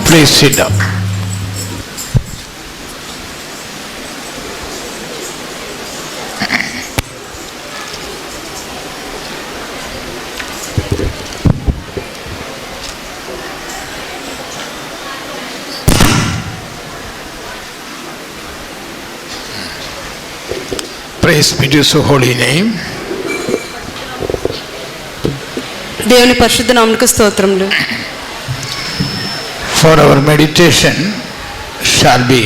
Please sit down. Praise be to His holy name. దేవుని పరిశుద్ధ నామమునకు స్తోత్రములు. For our meditation shall be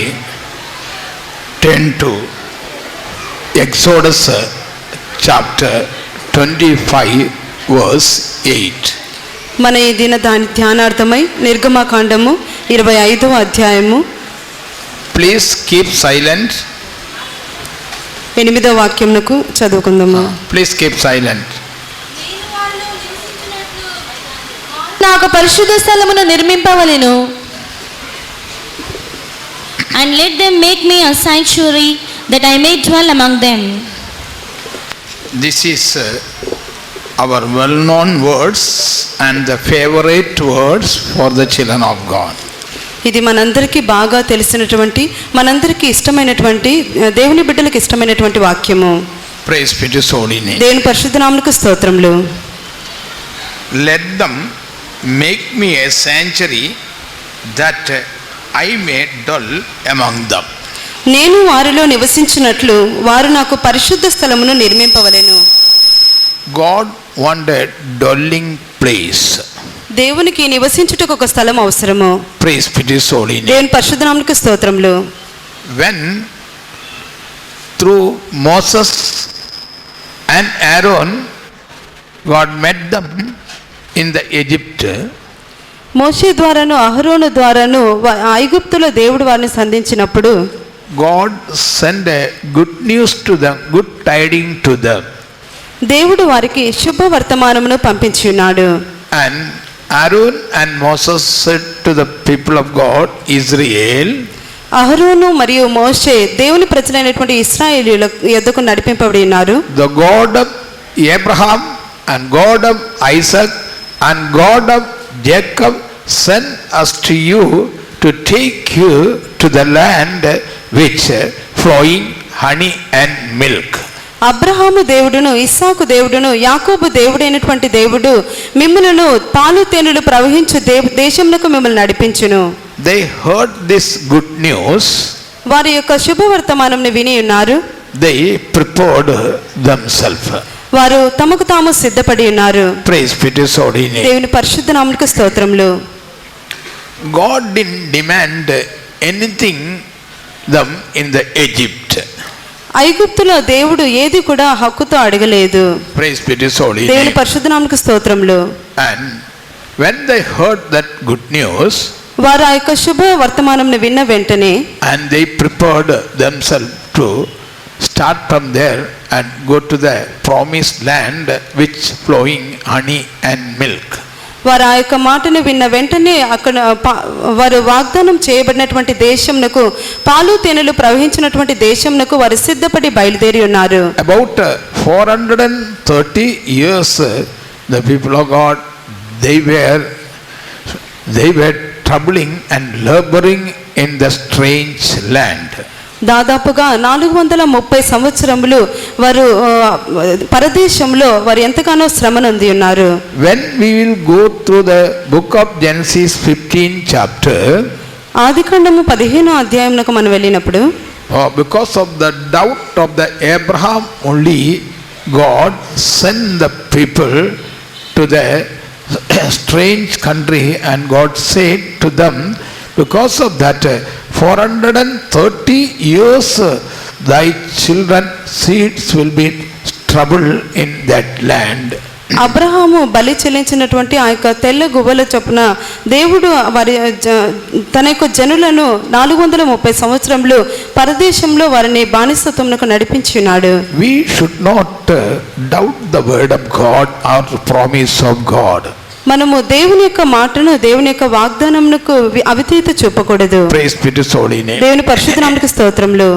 turned to Exodus chapter 25 verse 8. మన ఈ దిన ధ్యానార్థమై నిర్గమకాండము 25వ అధ్యాయము. Please keep silent. 8వ వాక్యమునకు చదువుకుందాము. Please keep silent. నాకు పరిశుద్ధ స్థలమును నిర్మింపవలెను. And let them make me a sanctuary that I may dwell among them. This is our well-known words and the favorite words for the children of God. ఇది మనందరికీ బాగా తెలిసినటువంటి, మనందరికీ ఇష్టమైనటువంటి, దేవుని బిడ్డలకు ఇష్టమైనటువంటి వాక్యము. Praise be to His holy name. దేవుని పరిశుద్ధ నామమునకు స్తోత్రములు. Let them make me a sanctuary that I may dwell among them. నేను వారిలో నివసించినట్లు వారు నాకు పరిశుద్ధ స్థలమును నిర్మింపవలెను. God wanted dwelling place. దేవునికి నివసించుటకు ఒక స్థలం అవసరము. Praise be to His holy name. దేవుని పరిశుద్ధ నామమునకు స్తోత్రములు. When through Moses and Aaron God met them in the Egypt, మోషే ద్వారాను అహరోను ద్వారాను ఐగుప్తులో దేవుడు వారిని సంధించినప్పుడు God sent a good news to them, good tidings to them. దేవుడు వారికి శుభ వర్తమానమును పంపించి ఉన్నాడు. And Aaron and Moses said to the people of God, Israel, అహరోను మరియు మోషే దేవుని ప్రజలైనటువంటి ఇశ్రాయేలీయుల యొద్దకు నడిపింపబడి ఉన్నారు. the God of Abraham and God of Isaac and God of Jacob sent us to you to take you to the land which flowing honey and milk. Abraham దేవుడును, ఇస్సాకు దేవుడును, యాకోబు దేవుడైనటువంటి దేవుడు మిమ్ములను పాలు తేనెలు ప్రవహించు దేశమునకు మిమ్మల్ని నడిపించును. They heard this good news. వారి యొక్క శుభవర్తమానంను విని ఉన్నారు. They prepared themselves. వారు తమకు తాము సిద్ధపడి ఉన్నారు. Praise be to His holy name. దేవుని పరిశుద్ధ నామమునకు స్తోత్రములు. God didn't demand anything them in the Egypt. ఐగుప్తులో దేవుడు ఏది కూడా హక్కుతో అడగలేదు. Praise be to His holy దేవుని name. పరిశుద్ధ నామమునకు స్తోత్రములు. And when they heard that good news, వారు ఆ యొక్క శుభ వర్తమానంను విన్న వెంటనే and they prepared themselves to start from there and go to the promised land which flowing honey and milk. వారు ఆ యొక్క మాటను విన్న వెంటనే అక్కడ వారు వాగ్దానం చేయబడినటువంటి దేశంనకు పాలు తేనెలు ప్రవహించినటువంటి దేశంనకు వారు సిద్ధపడి బయలుదేరి ఉన్నారు. About 430 years the people of God they were troubling and laboring in the strange land. దాదాపుగా 430 సంవత్సరములు వారు పరదేశంలో వారు ఎంతగానో శ్రమ నొంది ఉన్నారు. When we will go through the book of Genesis 15 chapter, ఆదికాండము 15వ అధ్యాయమునకు మనం వెళ్ళినప్పుడు because of the doubt of the Abraham only God sent the people to the strange country and God said to them, because of that 430 years thy children seeds will be trouble in that land. Abraham బలి చెల్లించినటువంటి ఆ యొక్క తెల్ల గువ్వల చొప్పున దేవుడు వారి తన యొక్క జనులను 430 సంవత్సరములు పరదేశంలో వారిని బానిసత్వమునకు నడిపించి ఉన్నాడు. We should not doubt the word of God or the promise of God. మనము దేవుని యొక్క మాటను దేవుని యొక్క వాగ్దానమునకు అవిధేయత చూపకూడదు. Praise be to His holy name. దేవుని పరిశుద్ధ నామమునకు స్తోత్రములు.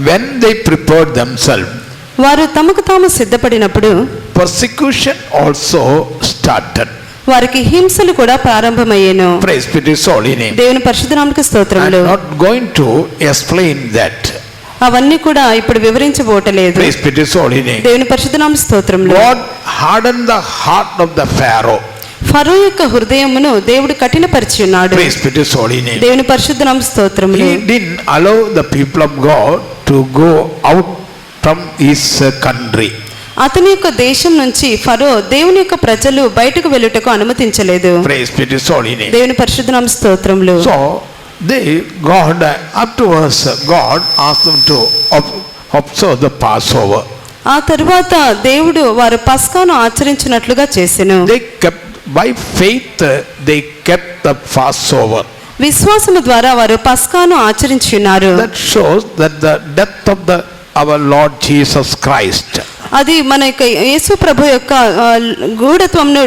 When they prepared themselves, వారు తమకు తాము సిద్ధపడినప్పుడు persecution also started. వారికి హింసలు కూడా ప్రారంభమయ్యేను. Praise be to His holy name. దేవుని పరిశుద్ధ నామమునకు I am స్తోత్రములు. not going to explain that. అవన్నీ కూడా ఇప్పుడు వివరించబోటలేదు. Praise be to His holy name. దేవుని పరిశుద్ధ నామమునకు స్తోత్రములు. God hardened the heart of the Pharaoh. ఫరో యొక్క హృదయమును దేవుడు కఠినపరిచి ఉన్నాడు. Praise be to His holy name. దేవుని పరిశుద్ధ నామమునకు స్తోత్రములు. He didn't allow the people of God to go out from his country. అతని యొక్క దేశం నుంచి ఫరో దేవుని యొక్క ప్రజలు బయటకు వెళ్ళుటకు అనుమతించలేదు. Praise be to His holy name. దేవుని పరిశుద్ధ నామమునకు స్తోత్రములు. So God afterwards God asked them to observe the Passover. ఆ తరువాత దేవుడు వారు పస్కాను ఆచరించినట్లుగా చేసెను. They kept by faith they kept the Passover. విశ్వాసము ద్వారా వారు పస్కాను ఆచరించున్నారు. That shows that the death of our Lord Jesus Christ. అది మన యొక్క యేసు ప్రభు యొక్క గూఢత్వమును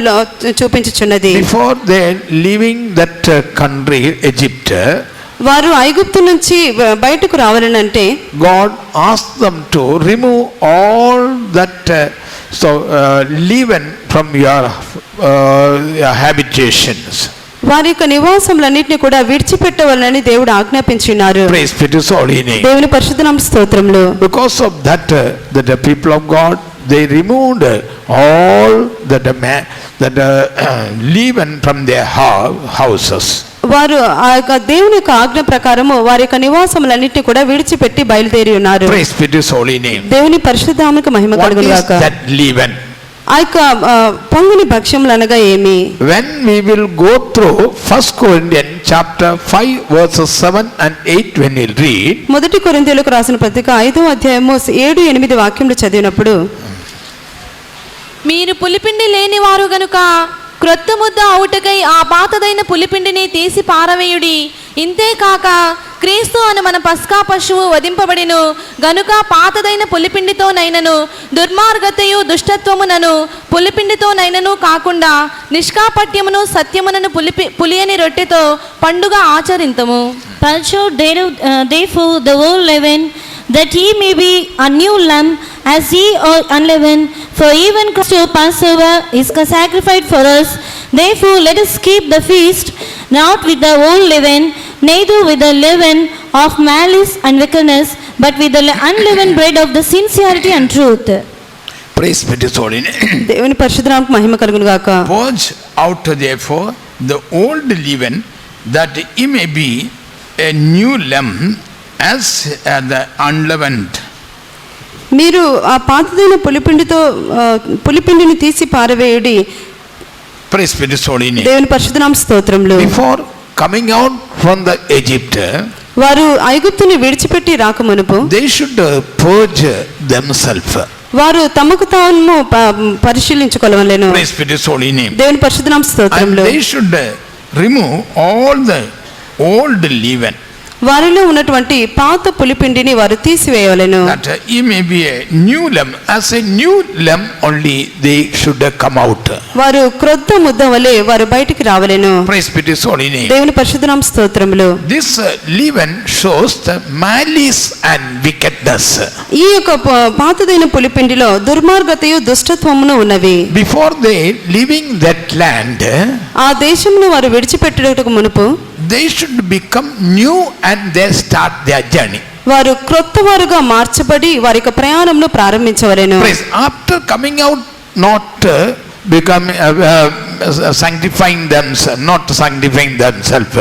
చూపించుచున్నది. Before they leaving that country Egypt, వారు ఐగుప్తు నుంచి బయటకు రావాలనంటే God asked them to remove all that leaven from your habitations. వారి యొక్క నివాసములన్నిటిని కూడా విడిచిపెట్టవాలని దేవుడు ఆజ్ఞాపించున్నారు. Praise be to His holy name. దేవుని పరిశుద్ధ నామమునకు స్తోత్రములు. Because of that the people of God they removed all that leaven from their houses. వారు ఆ యొక్క దేవుని యొక్క ఆజ్ఞ ప్రకారము వారి యొక్క నివాసములన్నిటిని కూడా విడిచిపెట్టి బయలుదేరి ఉన్నారు. Praise be to His holy name. దేవుని పరిశుద్ధ నామమునకు మహిమ What కలుగును is గాక. that leaven? ఆ యొక్క పొంగని భక్ష్యములు అనగా ఏమి? When we will go through 1 Corinthians chapter 5 verses 7 and 8 when we read, మొదటి కొరింథీయులకు రాసిన పత్రిక 5వ అధ్యాయము 7-8 వాక్యములు చదివినప్పుడు, మీరు పులిపిండి లేని వారు గనుక క్రొత్త ముద్ద అవుటకై ఆ పాతదైన పులిపిండిని తీసి పారవేయుడి. ఇంతే కాక క్రీస్తు అను మన పస్కా పశువు వధింపబడిను గనుక పాతదైన పులిపిండితోనైనను దుర్మార్గతయు దుష్టత్వమునను పులిపిండితోనైనను కాకుండా నిష్కాపట్యమును సత్యమునను పులియని రొట్టెతో పండుగ ఆచరింతము. Purge therefore the old leaven, that ye may be a new lump, as ye are unleavened. For even Christ your Passover is sacrificed for us. Therefore let us keep the feast, not with the old leaven, neither with the leaven of malice and wickedness, but with the unleavened bread of the sincerity and truth. praise be to His holy name. దేవుని పరిశుద్ధ నామమునకు మహిమ కలుగును గాక. Purge out therefore the old leaven, that ye may be a new lamb as the unleavened. మీరు ఆ పాతదైన పులిపిండిని తీసి పారవేయుడి. Praise be to His holy name. దేవుని పరిశుద్ధ నామమునకు స్తోత్రములు. Before coming out from the Egypt, వారు ఐగుప్తుని విడిచిపెట్టి రాకమునుపు they should purge themselves. వారు తమకు తాము పరిశీలించుకోవాలెను. Praise be to His holy name. దేవుని పరిశుద్ధ నామమునకు And స్తోత్రములు. they should remove all the old leaven, వారిలో ఉన్నటువంటి పాత పులిపిండిని వారు తీసివేయవలెను. that he may be a new lamb. As a new lamb only they should come out. వారు క్రొత్త ముద్ద వలె వారు బయటికి రావలెను. Praise be to His holy name. దేవుని పరిశుద్ధ నామమునకు స్తోత్రములు. This leaven shows the malice and wickedness. ఈ యొక్క పాతదైన పులిపిండిలో దుర్మార్గతయు దుష్టత్వమును ఉన్నవి. Before they leaving that land, ఆ దేశమును వారు విడిచిపెట్టుటకు మునుపు they should become new and they start their journey. వారు క్రొత్త వారుగా మార్చబడి వారి యొక్క ప్రయాణంను ప్రారంభించవలెను. Praise. After coming out, not become sanctifying themselves, not sanctifying themselves.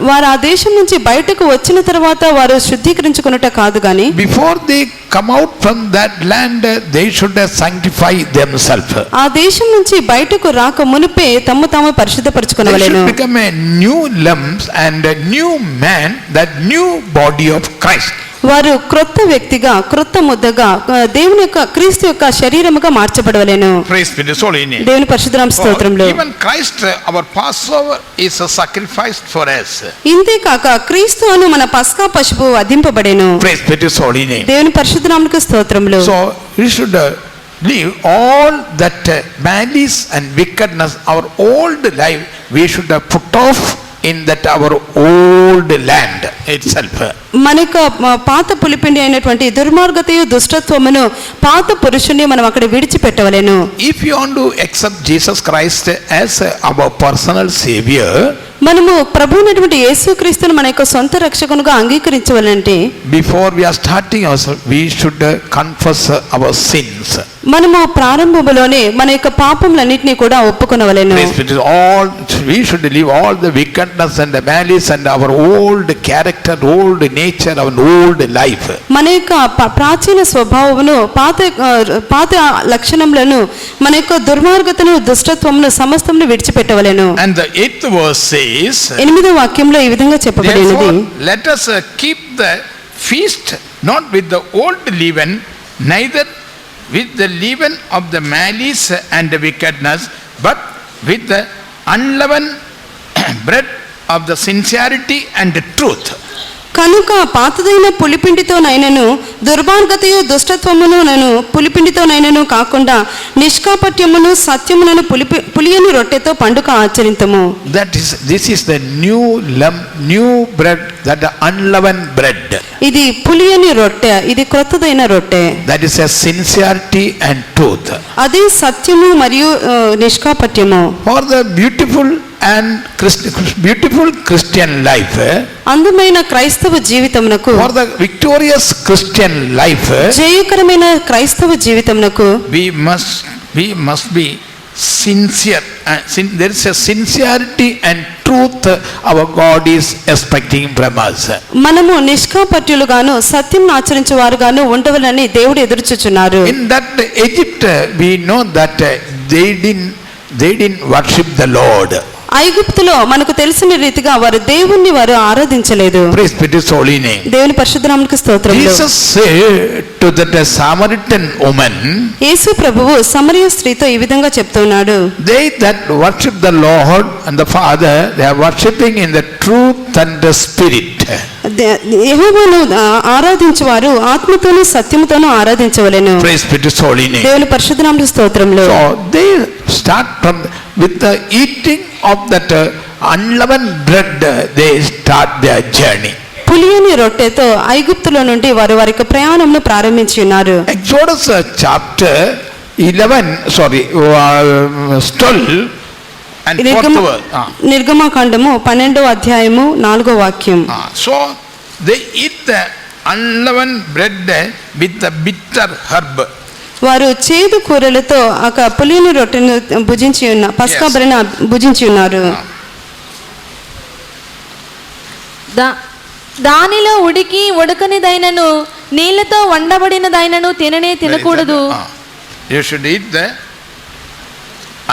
వారు ఆ దేశం నుంచి బయటకు వచ్చిన తర్వాత వారు శుద్ధీకరించుకొనుట కాదు గాని, Before they come out from that land, they should sanctify themselves. ఆ దేశం నుంచి బయటకు రాక మునిపే తమ్ము తాము They పరిశుద్ధపరచుకొనవలెను. should become a new lamb and a new man, that new body of Christ. వారు క్రొత్త వ్యక్తిగా క్రొత్త ముద్దగా దేవుని యొక్క క్రీస్తు యొక్క శరీరముగా మార్చబడవలెను. Praise be to His holy name. దేవుని పరిశుద్ధ నామ స్తోత్రములు. Even Christ, our Passover, is sacrificed for us. ఇంతే కాక క్రీస్తు అను మన పస్కా పశువు వధింపబడెను. Praise be to His holy name. దేవుని పరిశుద్ధ నామమునకు స్తోత్రములు. So we should leave all that malice and wickedness, our old life, we should have put off in that our old land itself. మన యొక్క పాత పులిపిండి అయినటువంటి దుర్మార్గతయు దుష్టత్వమును పాత పురుషుని మనం అక్కడ విడిచిపెట్టవలెను. If you want to accept Jesus Christ as our personal savior, మనము ప్రభువైనటువంటి యేసుక్రీస్తును మన యొక్క సొంత రక్షకునిగా అంగీకరించవలంటే before we are starting ourselves, we should confess our sins. మనము ప్రారంభంలోనే మన యొక్క పాపములన్నిటినీ కూడా ఒప్పుకొనవలెను. All we should leave all the wickedness and the malice and our old character, old nature, our old life. మన యొక్క ప్రాచీన స్వభావమును పాత లక్షణములను మన యొక్క దుర్మార్గతను దుష్టత్వమును సమస్తమును విడిచిపెట్టవలెను. And the 8th verse says, 8వ వాక్యంలో ఈ విధంగా చెప్పబడినది, let us keep the feast not with the old leaven, neither with the leaven of the malice and the wickedness, but with the unleavened bread of the sincerity and the truth. కనుక పాతదైన పులిపిండితోనైనను దుర్మార్గతయు దుష్టత్వమును పులిపిండితోనైనను కాకుండా నిష్కాపట్యమును సత్యములను పులియని రొట్టెతో పండుగ ఆచరింతము. This is the new bread, that unleavened bread. ఇది పులియని రొట్టె, ఇది క్రొత్తదైన రొట్టె. That is a sincerity and truth. అది సత్యము మరియు నిష్కాపట్యము. For the beautiful Christian life, అందమైన క్రైస్తవ జీవితమునకు, for the victorious Christian life, జయకరమైన క్రైస్తవ జీవితమునకు we must be sincere. There is a sincerity and truth our God is expecting from us. మనము నిష్కాపట్యులుగాను సత్యం ఆచరించేవారుగాను ఉండవలని దేవుడు ఎదురుచూచున్నారు. In that Egypt, we know that they didn't worship the Lord. ఐగుప్తులో మనకు తెలిసిన రీతిగా వారు దేవుణ్ణి వారు ఆరాధించలేదు. Praise be to His holy name. దేవుని పరిశుద్ధ నామమునకు స్తోత్రములు. Jesus said to that Samaritan woman, యేసు ప్రభువు సమరయ స్త్రీతో ఈ విధంగా చెప్తున్నాడు, they that worship the Lord and the Father, they are worshiping in the truth and the spirit. యెహోవాను ఆరాధించువారు ఆత్మతోను సత్యముతోను ఆరాధించవలెను. Praise be to His holy name. దేవుని పరిశుద్ధ నామమునకు స్తోత్రములు. So they start with the eating of that unleavened bread, they start their journey. పులియని రొట్టెతో ఐగుప్తులో నుండి వారు వారి యొక్క ప్రయాణంను ప్రారంభించి ఉన్నారు. Exodus chapter 12 and 4th verse. నిర్గమకాండము 12వ అధ్యాయము 4వ వాక్యం. So they eat the unleavened bread with the bitter herb. వారు చేదు కూరలతో ఒక పులియని రొట్టెను భుజించి పస్కా బలిని భుజించి ఉన్నారు. దానిలో ఉడకనిదైనను నీళ్లతో వండబడినదైనను తినకూడదు. You should eat the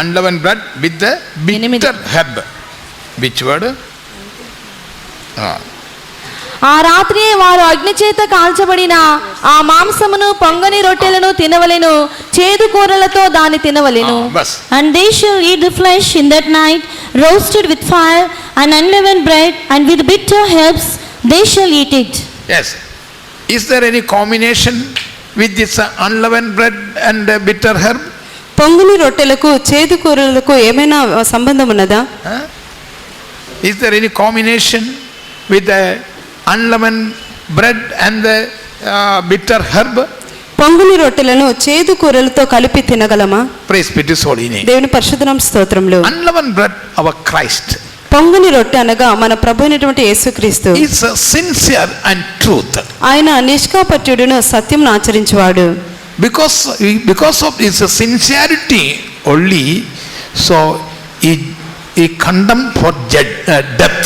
unleavened bread with the bitter herb. Which word? ఆ రాత్రి వారు అగ్నిచేత కాల్చబడిన ఆ మాంసమును పొంగని రొట్టెలను తినవలెను, చేదు కూరలతో దాన్ని తినవలెను. And they shall eat the flesh in that night, roasted with fire, and unleavened bread, and with bitter herbs they shall eat it. Yes. Is there any combination with this unleavened bread and bitter herb? పొంగని రొట్టెలకు చేదు కూరలకు ఏమైనా సంబంధం ఉన్నదా? Is there any combination with the unleavened bread and the bitter herb? పొంగని రొట్టెలను చేదు కూరలతో కలిపి తినగలమా? Praise be to His holy name. దేవుని పరిశుద్ధ నామ స్తోత్రములు. Unleavened bread, our Christ. పొంగని రొట్టె అనగా మన ప్రభు అయినటువంటి యేసుక్రీస్తు. Is sincere and truth. ఆయన నిష్కాపట్యుడును సత్యం ఆచరించువాడు. Because of his sincerity only, so he condemned for death.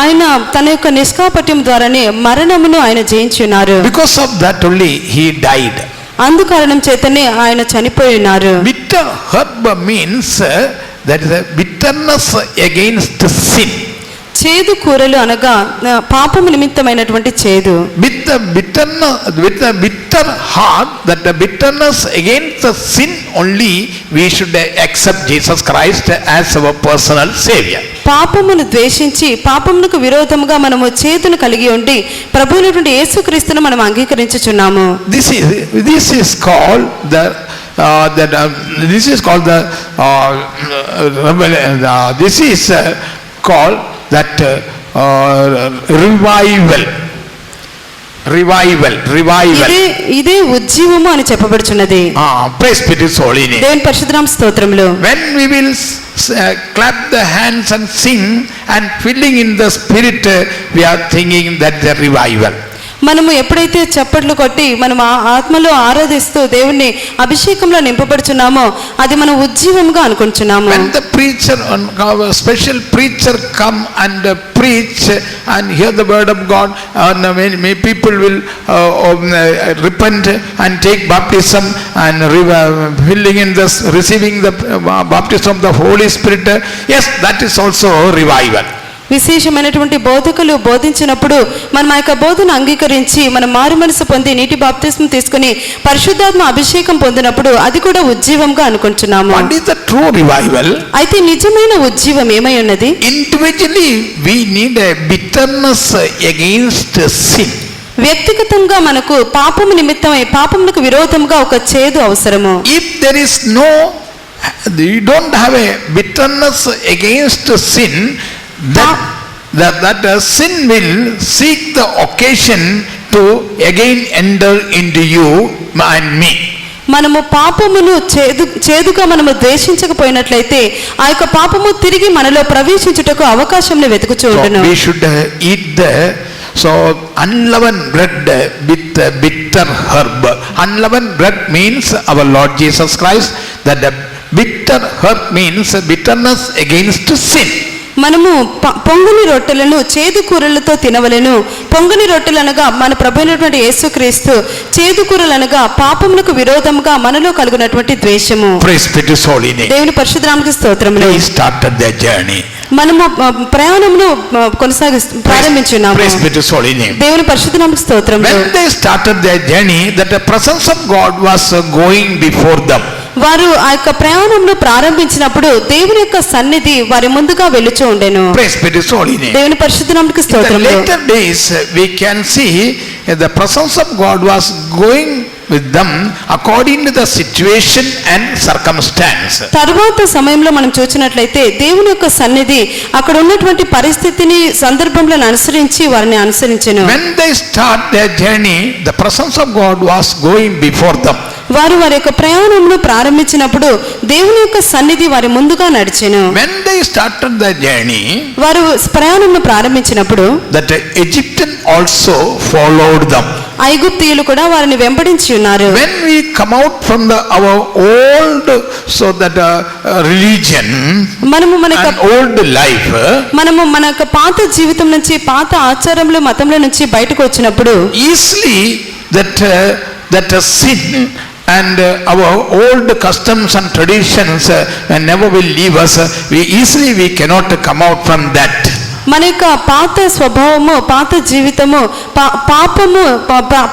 ఆయన తన యొక్క నిష్కాపట్యం ద్వారానే మరణమును ఆయన జయించున్నారు. Because of that only he died. అందుకారణం చేతనే ఆయన చనిపోయి ఉన్నారు. Bitter herb means that is a bitterness against sin. చేదు కూరలు అనగా పాపము నిమిత్తమైనటువంటి చేదు. With the bitter heart, that the bitterness against the sin only, we should accept Jesus Christ as our personal savior. పాపమును ద్వేషించి పాపమునకు విరోధముగా మనము చేదును కలిగి ఉండి ప్రభువైనటువంటి యేసుక్రీస్తును మనం అంగీకరించుచున్నాము. This is called the this is called the this is called that revival. ఇదే ఉజ్జీవము అని చెప్పబడుచున్నది. Praise be to His holy name. దేవుని పరిశుద్ధనామ స్తోత్రములు. When we will clap the hands and sing and filling in the spirit, we are thinking that the revival. మనము ఎప్పుడైతే చప్పట్లు కొట్టి మనం ఆత్మలో ఆరాధిస్తూ దేవుణ్ణి అభిషేకంలో నింపబడుచున్నామో అది మనం ఉజ్జీవంగా అనుకుంటున్నాము. When the preacher, a special preacher come and preach and hear the word of God, many people will repent and take baptism and filling in this, receiving the baptism of the Holy Spirit. Yes, that is also revival. విశేషమైనటువంటి బోధకులు బోధించినప్పుడు మనం ఆ యొక్క బోధన అంగీకరించి మనం మారు మనసు పొంది నీటి బాప్తిస్మం తీసుకుని పరిశుద్ధాత్మ అభిషేకం పొందినప్పుడు అది కూడా ఉజ్జీవంగా అనుకుంటున్నాము. What is the true revival? అయితే నిజమైన ఉజ్జీవం ఏమై ఉన్నది? Individually we need a bitterness against sin. వ్యక్తిగతంగా మనకు పాపము నిమిత్తమై పాపములకు విరోధంగా ఒక చేదు అవసరము. If there is no, you don't have a bitterness against sin, that sin will seek the occasion to again enter into you and me. మనము పాపమును చేదుగా మనము ద్వేషించకపోయినట్లయితే ఆ యొక్క పాపము తిరిగి మనలో ప్రవేశించుటకు అవకాశంను వెతుకుచూ ఉండును. We should eat the unleavened bread with bitter herb. Unleavened bread means our Lord Jesus Christ. That the bitter herb means bitterness against sin. మనము పొంగని రొట్టెలను చేదు కూరలతో తినవలెను. పొంగని రొట్టెలు అనగా మన ప్రభు అయినటువంటి యేసుక్రీస్తు, చేదు కూరలు అనగా పాపములకు విరోధంగా మనలో కలుగునటువంటి ద్వేషము. దేవుని పరిశుద్ధ నామమునకు స్తోత్రములు. మనము ప్రయాణమును ప్రారంభించున్నాము. దేవుని పరిశుద్ధ నామమునకు స్తోత్రములు. When they started their journey, that the presence of God was going before them. వారు ఆ యొక్క ప్రయాణంను ప్రారంభించినప్పుడు దేవుని యొక్క సన్నిధి వారి ముందుగా వెలుచు ఉండెను. దేవుని పరిశుద్ధ నామమునకు స్తోత్రములు. In the later days we can see the presence of God was going with them according to the situation and circumstance. తరువాత సమయంలో మనం చూసినట్లయితే దేవుని యొక్క సన్నిధి అక్కడ ఉన్నటువంటి పరిస్థితిని సందర్భంలో అనుసరించి వారిని అనుసరించెను. When they start their journey, the presence of God was going before them. వారు వారి యొక్క ప్రయాణమును ప్రారంభించినప్పుడు దేవుని యొక్క సన్నిధి వారి ముందుగా నడిచెను. When they started their journey, వారు ప్రయాణమును ప్రారంభించినప్పుడు that Egyptian also followed them. ఐగుప్తీయులు కూడా వారిని వెంబడించి ఉన్నారు. When we come out from our old religion, మనము మన old life, మనము మన యొక్క పాత జీవితం నుంచి పాత ఆచారములు మతముల నుంచి బయటకు వచ్చినప్పుడు easily that sin and our old customs and traditions never will leave us. We cannot come out from that. మన యొక్క పాత స్వభావము, పాత జీవితము, పాపము,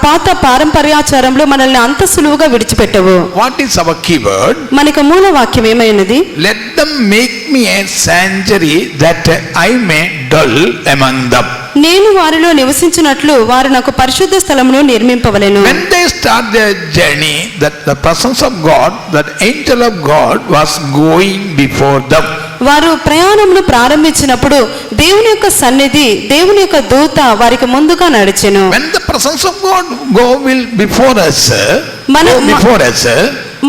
పాత పారంపర్యాచారంలో మనల్ని అంత సులువుగా విడిచిపెట్టవు. What is our key word? మనకి మూల వాక్యం ఏమైనది? Let them make me a sanctuary that I may dwell among them. నేను వారిలో నివసించినట్లు వారు నాకు పరిశుద్ధ స్థలమును నిర్మింపవలెను. When they start their journey, that the presence of God, that angel of God was going before them. వారు ప్రయాణమును ప్రారంభించినప్పుడు దేవుని యొక్క సన్నిధి, దేవుని యొక్క దూత వారికి ముందుగా నడిచెను. When the presence of God will before us,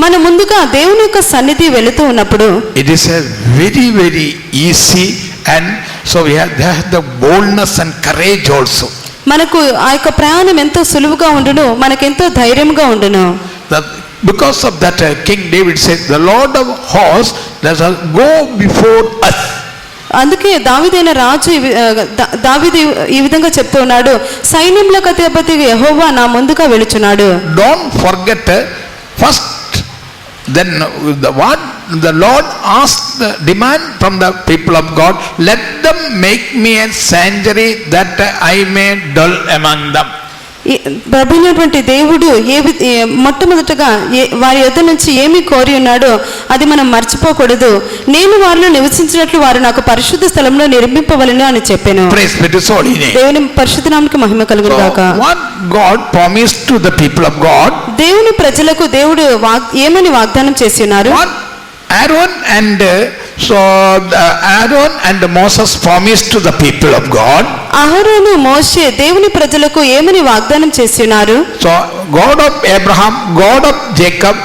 మన ముందుగా దేవుని యొక్క సన్నిధి వెళుతూ ఉన్నప్పుడు it is a very very easy, and so we have the boldness and courage also. మనకు ఆ యొక్క ప్రయాణం ఎంతో సులువుగా ఉండును, మనకెంతో ధైర్యంగా ఉండును. Because of that, King David said, the Lord of hosts does go before us. అందుకే దావీదైన రాజు దావీదు ఈ విధంగా చెప్తూ ఉన్నాడు, సైన్యములకు అధిపతి యెహోవా నా ముందుగా వెళుచున్నాడు. Don't forget, first then what the Lord asked, demand from the people of God, let them make me a sanctuary that I may dwell among them. ప్రభువైనటువంటి దేవుడు మొట్టమొదటగా వారి యొద్ద నుంచి ఏమి కోరి ఉన్నాడో అది మనం మర్చిపోకూడదు. నేను వారిలో నివసించినట్లు వారు నాకు పరిశుద్ధ స్థలంలో నిర్మింపవలెను అని చెప్పాను. Praise be to His holy name. దేవుని పరిశుద్ధ నామమునకు మహిమ కలుగును గాక. So what God promised to the people of God, దేవుని ప్రజలకు దేవుడు ఏమని వాగ్దానం చేసి ఉన్నారు? what Aaron and Moses promised to the people of God. అహరోను మోషే దేవుని ప్రజలకు ఏమని వాగ్దానం చేసి ఉన్నారు? So God of Abraham, God of Jacob,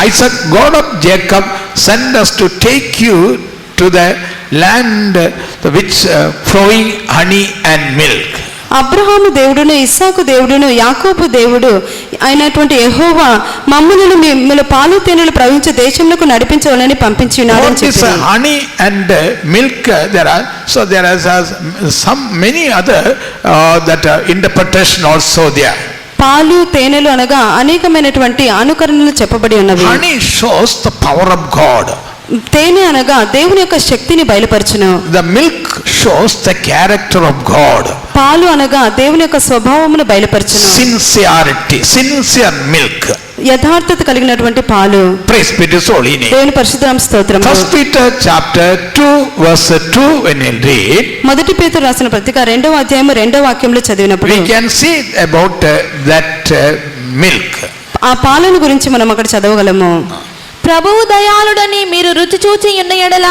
Isaac, God of Jacob sent us to take you to the land which flowing honey and milk. Abraham దేవుడును, ఇస్సాకు దేవుడును, యాకోబు దేవుడు అయినటువంటి యెహోవా మమ్ములను మిమ్మల్ని పాలు తేనెలు ప్రవహించే దేశంలోకి నడిపించవాలని పంపించి ఉన్నారని చెప్పారు. Honey and milk, there is some many other that interpretation also there. పాలు తేనెలు అనగా అనేకమైనటువంటి అనుకరణలు చెప్పబడి ఉన్నవి. Honey shows the power of God. తేనె అనగా దేవుని యొక్క శక్తిని బయలుపరచును. The milk shows the character of God. పాలు అనగా దేవుని యొక్క స్వభావమును బయలుపరచును. Sincerity, sincere milk. యథార్థత కలిగినటువంటి పాలు. Praise be to His holy name. దేవుని పరిశుద్ధ నామ స్తోత్రం. 1 Peter chapter 2 verse 2 when you read, మొదటి పేతురు రాసిన పత్రిక 2వ అధ్యాయం 2వ వాక్యంలో చదివినప్పుడు we can see about that milk. ఆ పాలను గురించి మనం అక్కడ చదవగలము. ప్రభువు దయాళుడని మీరు రుచి చూచి ఉన్న ఎడల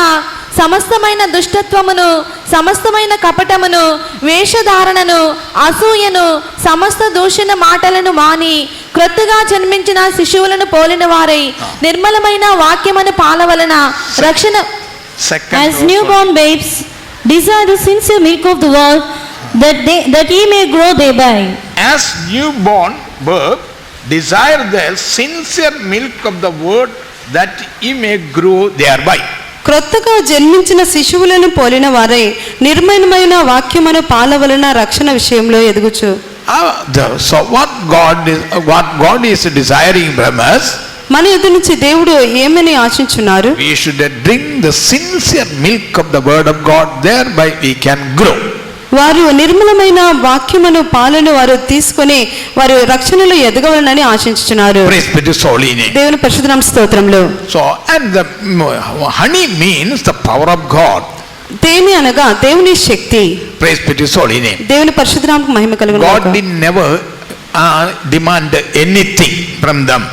సమస్తమైన దుష్టత్వమును, సమస్తమైన కపటమును, వేషధారణను, అసూయను, సమస్త దూషణ మాటలను మాని క్రొత్తగా జన్మించిన శిశువులను పోలిన వారై నిర్మలమైన వాక్యమను పాల వలన రక్షణ. As newborn babes desire the sincere milk of the word, that ye may grow thereby. As newborn birth desire the sincere milk of the word that ye may grow thereby. క్రొత్తగా జన్మించిన శిశువులను పోలిన వారై నిర్మలమైన వాక్యమును పాల వలన రక్షణ విషయంలో ఎదుగుచు. So what God is desiring from us, మన యొద్ద నుంచి దేవుడు ఏమని ఆశించున్నారు? we should drink the sincere milk of the word of God, thereby we can grow. వారు నిర్మలమైన వాక్యమును పాలను వారు తీసుకొని వారు రక్షణలో ఎదగవాలని ఆశించుచున్నారు. Praise be to His holy name. దేవుని పరిశుద్ధ నామ స్తోత్రములు. So and the honey means the power of God. తేనె అనగా దేవుని శక్తి. Praise be to His holy name. దేవుని పరిశుద్ధ నామమునకు మహిమ కలుగును గాక. God did never demand anything from them.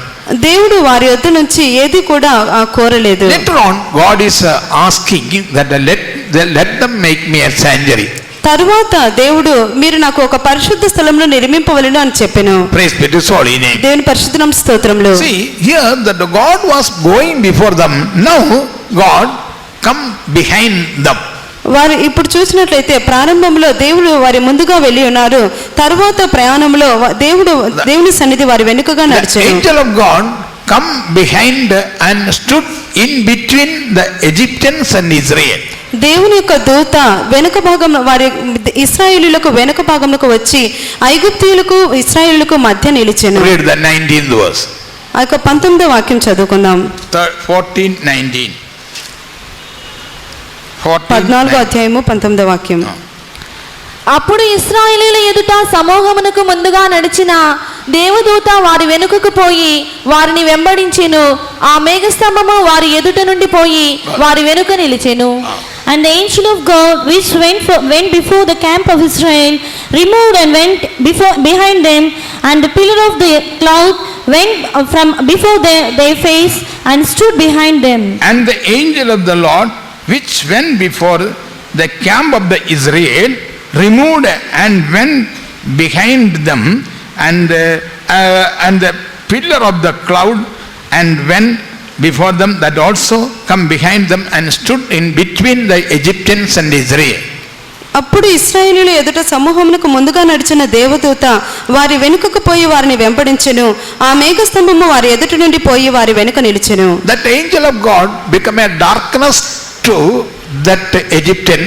దేవుడు వారి యొద్ద నుంచి ఏది కూడా కోరలేదు. Later on God is asking that let them make me a sanctuary. తరువాత దేవుడు మీరు నాకు ఒక పరిశుద్ధ స్థలంలో నిర్మింపవలెను అని చెప్పెను. Praise be to His holy name. దేవుని పరిశుద్ధ నామ స్తోత్రములు. See here that God was going before them, now God come behind them. వారు ఇప్పుడు చూసినట్లయితే ప్రారంభంలో దేవుడు వారి ముందుగా వెళ్ళి ఉన్నారు. తరువాత ప్రయాణంలో దేవుని సన్నిధి వారి వెనుకగా నడిచారు. The angel of God come behind and stood in between the Egyptians and Israel. దేవుని యొక్క దూత వెనుక భాగం వారి ఇశ్రాయేలీయులకు వెనుక భాగంలోకి వచ్చి ఐగుప్తీయులకు ఇశ్రాయేలీయులకు మధ్య నిలిచెను. Read the 19th verse. ఆ యొక్క 19వ వాక్యం చదువుకుందాం. 14:19. 14వ అధ్యాయము 19వ వాక్యం. అప్పుడు ఇశ్రాయేలీయుల ఎదుట సమూహమునకు ముందుగా నడిచిన దేవదూత వారి వెనుకకు పోయి వారిని వెంబడించెను. ఆ మేఘస్తంభము వారి ఎదుట నుండి పోయి వారి వెనుక నిలిచెను. And the angel of God which went before the camp of Israel removed and went behind them, and the pillar of the cloud went from before their face and stood behind them. And the angel of the Lord which went before the camp of the Israel removed and went behind them, and the pillar of the cloud and went before them, that also come behind them and stood in between the Egyptians and Israel. అప్పుడు ఇశ్రాయేలీయుల ఎదుట సమూహమునకు ముందుగా నడిచిన దేవదూత వారి వెనుకకు పోయి వారిని వెంబడించెను. ఆ మేఘస్తంభము వారి ఎదుట నుండి పోయి వారి వెనుక నిలిచెను. That angel of God became a darkness to that Egyptian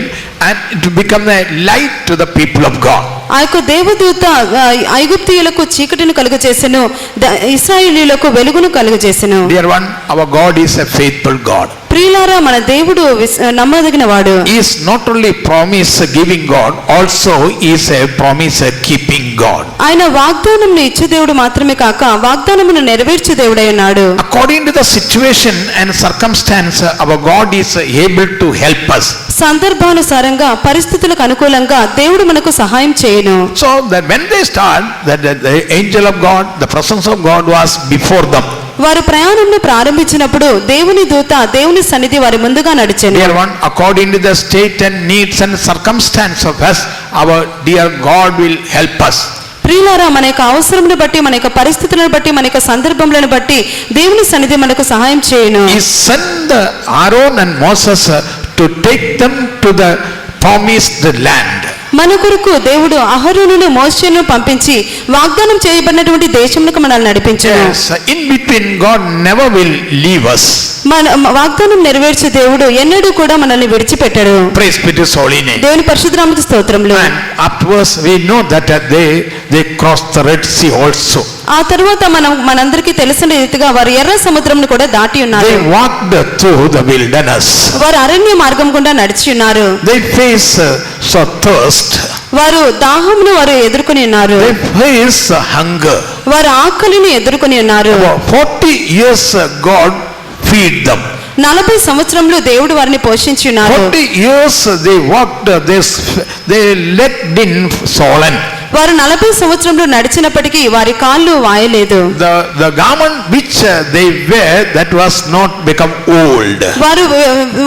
and to become a light to the people of God. ఆ యొక్క దేవదూత ఐగుప్తీయులకు చీకటిని కలుగజేసెను, ఇశ్రాయేలీయులకు వెలుగును కలుగజేసెను. Dear one, our God is a faithful God. ప్రియులారా మన దేవుడు నమ్మదగిన వాడు. He is not only promise giving God, also is a promise keeping God. ఆయన వాగ్దానమును ఇచ్చే దేవుడు మాత్రమే కాక వాగ్దానమును నెరవేర్చే దేవుడై ఉన్నాడు. According to the situation and circumstance, our God is able to help us. సందర్భానుసారంగా పరిస్థితులకు అనుకూలంగా దేవుడు మనకు సహాయం చేయను. So that when they start, that the angel of God, the presence of God was before them. వారు ప్రయాణంను ప్రారంభించినప్పుడు దేవుని దూత దేవుని సన్నిధి వారి ముందుగా నడిచెను. Dear one, according to the state and needs and circumstance of us, our dear God will help us. ప్రియులారా మన యొక్క అవసరమును బట్టి, మన యొక్క పరిస్థితులను బట్టి, మన యొక్క సందర్భములను బట్టి దేవుని సన్నిధి మనకు సహాయం చేయను. He sent Aaron and Moses to take them to the promised land. మన కొరకు దేవుడు అహరోనును మోషేను పంపించి వాగ్దానం చేయబడినటువంటి దేశమునకు మనల్ని నడిపించాడు. Yes, in between God never will leave us. మన వాగ్దానం నెరవేర్చే దేవుడు ఎన్నడూ కూడా మనల్ని విడిచిపెట్టాడు. Praise be to His holy name. దేవుని పరిశుద్ధ నామమునకు స్తోత్రములు. And afterwards we know that they crossed the Red Sea also. ఆ తరువాత మనందరికీ తెలిసిన రీతిగా వారు ఎర్ర సముద్రంను కూడా దాటి ఉన్నారు. They walked through the wilderness. వారు అరణ్య మార్గం గుండా నడిచి ఉన్నారు. They face so thirst. వారు దాహమును వారు ఎదుర్కొని ఉన్నారు. They face hunger. వారు ఆకలిని ఎదుర్కొని ఉన్నారు. About 40 years God feed them. 40 సంవత్సరములు దేవుడు వారిని పోషించి ఉన్నారు. 40 years they walked, they leg didn't swollen. వారు 40 సంవత్సరములు నడిచినప్పటికీ వారి కాళ్ళు వాయలేదు. The garment which they wear, that was not become old.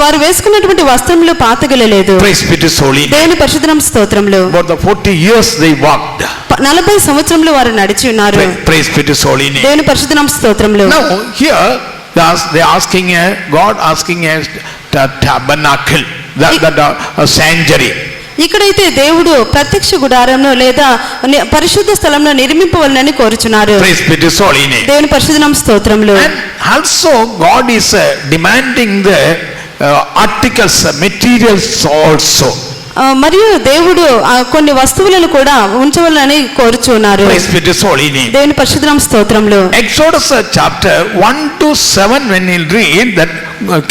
వారు వేసుకున్నటువంటి వస్త్రములు పాతగిలలేదు. Praise be to His holy name. దేవుని పరిశుద్ధ నామమునకు స్తోత్రములు. About the 40 years they walked. 40 సంవత్సరములు వారు నడిచి ఉన్నారు. Praise be to His holy name. దేవుని పరిశుద్ధ నామమునకు స్తోత్రములు. Now here they asking God asking a tabernacle, the sanctuary. ఇక్కడైతే దేవుడు ప్రత్యక్ష గుడారంలో లేదా పరిశుద్ధ స్థలంలో నిర్మింపవలనని కోరుచున్నారు. Praise be to His holy name. దేవుని పరిశుద్ధ నామమునకు స్తోత్రములు. And also God is demanding the articles, materials also. మరియు దేవుడు కొన్ని వస్తువులను కూడా ఉంచవలనని కోరుచున్నారు. Praise be to His holy name. దేవుని పరిశుద్ధ నామమునకు స్తోత్రములు. Exodus chapter 1 to 7, when you read that,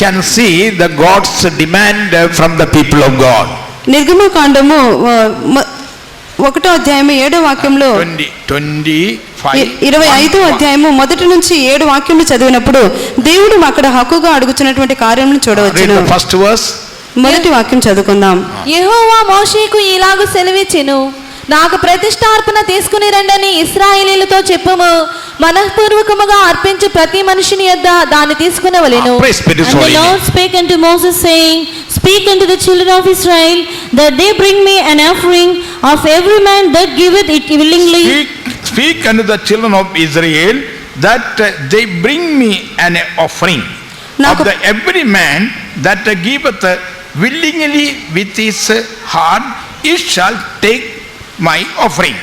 can see the God's demand from the people of God. నిర్గమకాండము 1వ అధ్యాయము 7వ వాక్యంలో 25వ అధ్యాయము 1 నుంచి 7 వాక్యములు చదివినప్పుడు దేవుడు అక్కడ హక్కుగా అడుగుతున్నటువంటి కార్యములను చూడవచ్చును. Read the first verse. మొదటి వాక్యం చదువుకుందాం. యెహోవా మోషేకు ఇలాగు సెలవిచ్చెను, నాకు ప్రతిష్ఠార్పణ తీసుకుని రండని ఇశ్రాయేలీయులతో చెప్పుము. మనఃపూర్వకముగా అర్పించు ప్రతి మనుషుని యొద్ద దాన్ని తీసుకునవలెను. Praise be to His And the holy Lord name. spake unto Moses, saying, Speak unto the children of Israel, that they bring me an offering of every man that giveth it willingly. Speak unto the children of Israel that they bring me an offering of the every man that giveth willingly with his heart, he shall take my offering.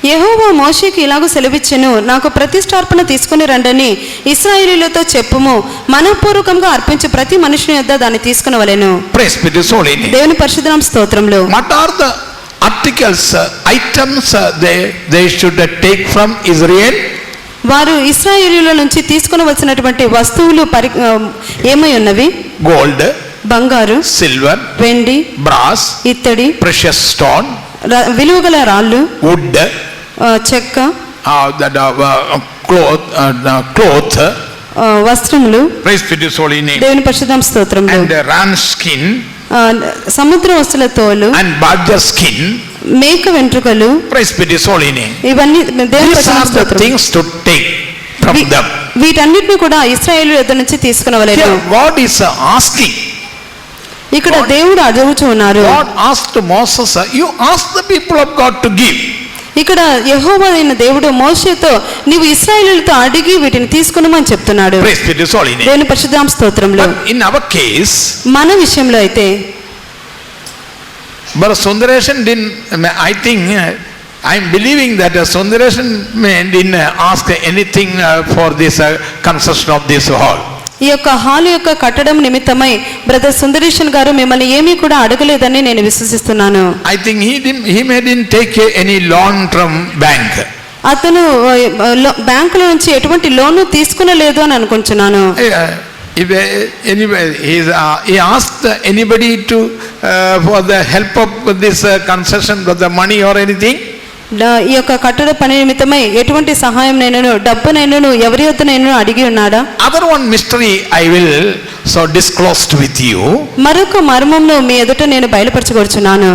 యెహోవా మోషేకు ఇలాగూ సెలవిచ్చెను, నాకు ప్రతిష్ఠార్పణ తీసుకుని రండని ఇశ్రాయేలీయులతో చెప్పుము. మనఃపూర్వకంగా అర్పించు ప్రతి మనుషుని యొద్ద దాన్ని తీసుకునవలెను. Praise be to His holy name. దేవుని పరిశుద్ధ నామమునకు స్తోత్రములు. What are the articles, items they should take from Israel? వారు ఇశ్రాయేలీయుల నుంచి తీసుకునవలసినటువంటి వస్తువులు ఏమై ఉన్నవి? Gold, బంగారు, silver, వెండి, brass, ఇత్తడి, precious stone, విలువగల రాళ్ళు, wood, చెక్క, cloth, వస్త్రములు. praise be to His holy name. దేవుని పరిశుద్ధ నామమునకు స్తోత్రములు. And ram skin, సముద్ర వస్తుల తోలు, and badger skin, మేక వెంట్రుకలు. praise be to His holy name. ఇవన్నీ దేవుని These పరిశుద్ధ are the స్తోత్రం. things to take from them. వీటన్నిటిని కూడా ఇశ్రాయేలు యొద్ద నుంచి తీసుకునవలెను. Here God is asking. ఇక్కడ దేవుడు అడుగుచూ ఉన్నారు. God asked Moses, you ask the people of God to give. ఇక్కడ యెహోవా అయిన దేవుడు మోషేతో నీవు ఇశ్రాయేలీయులతో అడిగి వీటిని తీసుకునమని చెప్తున్నాడు. Praise be to His holy name. దేవుని పరిశుద్ధ నామ స్తోత్రములు. But in our case, మన విషయంలో అయితే but Sundaresan didn't, I think, I am believing that Sundaresan didn't ask anything for this construction of this hall. ఈ యొక్క హాల్ యొక్క కట్టడం నిమిత్తమై బ్రదర్ సుందరేషన్ గారు మిమ్మల్ని ఏమీ కూడా అడగలేదని నేను విశ్వసిస్తున్నాను. I think he didn't take any loan from bank. అతను బ్యాంకుల నుంచి ఎటువంటి లోను తీసుకునలేదు అని అనుకుంటున్నాను. If he asked anybody to for the help of this concession for the money or anything. ఈ యొక్క కట్టడ పని నిమిత్తమై ఎటువంటి సహాయం నేను డబ్బునైనాను ఎవరి యొద్దనైనా అడిగి ఉన్నాడా? Other one mystery I will so disclosed with you. మరొక మర్మమును మీ ఎదుట నేను బయలుపరచగోరుచున్నాను.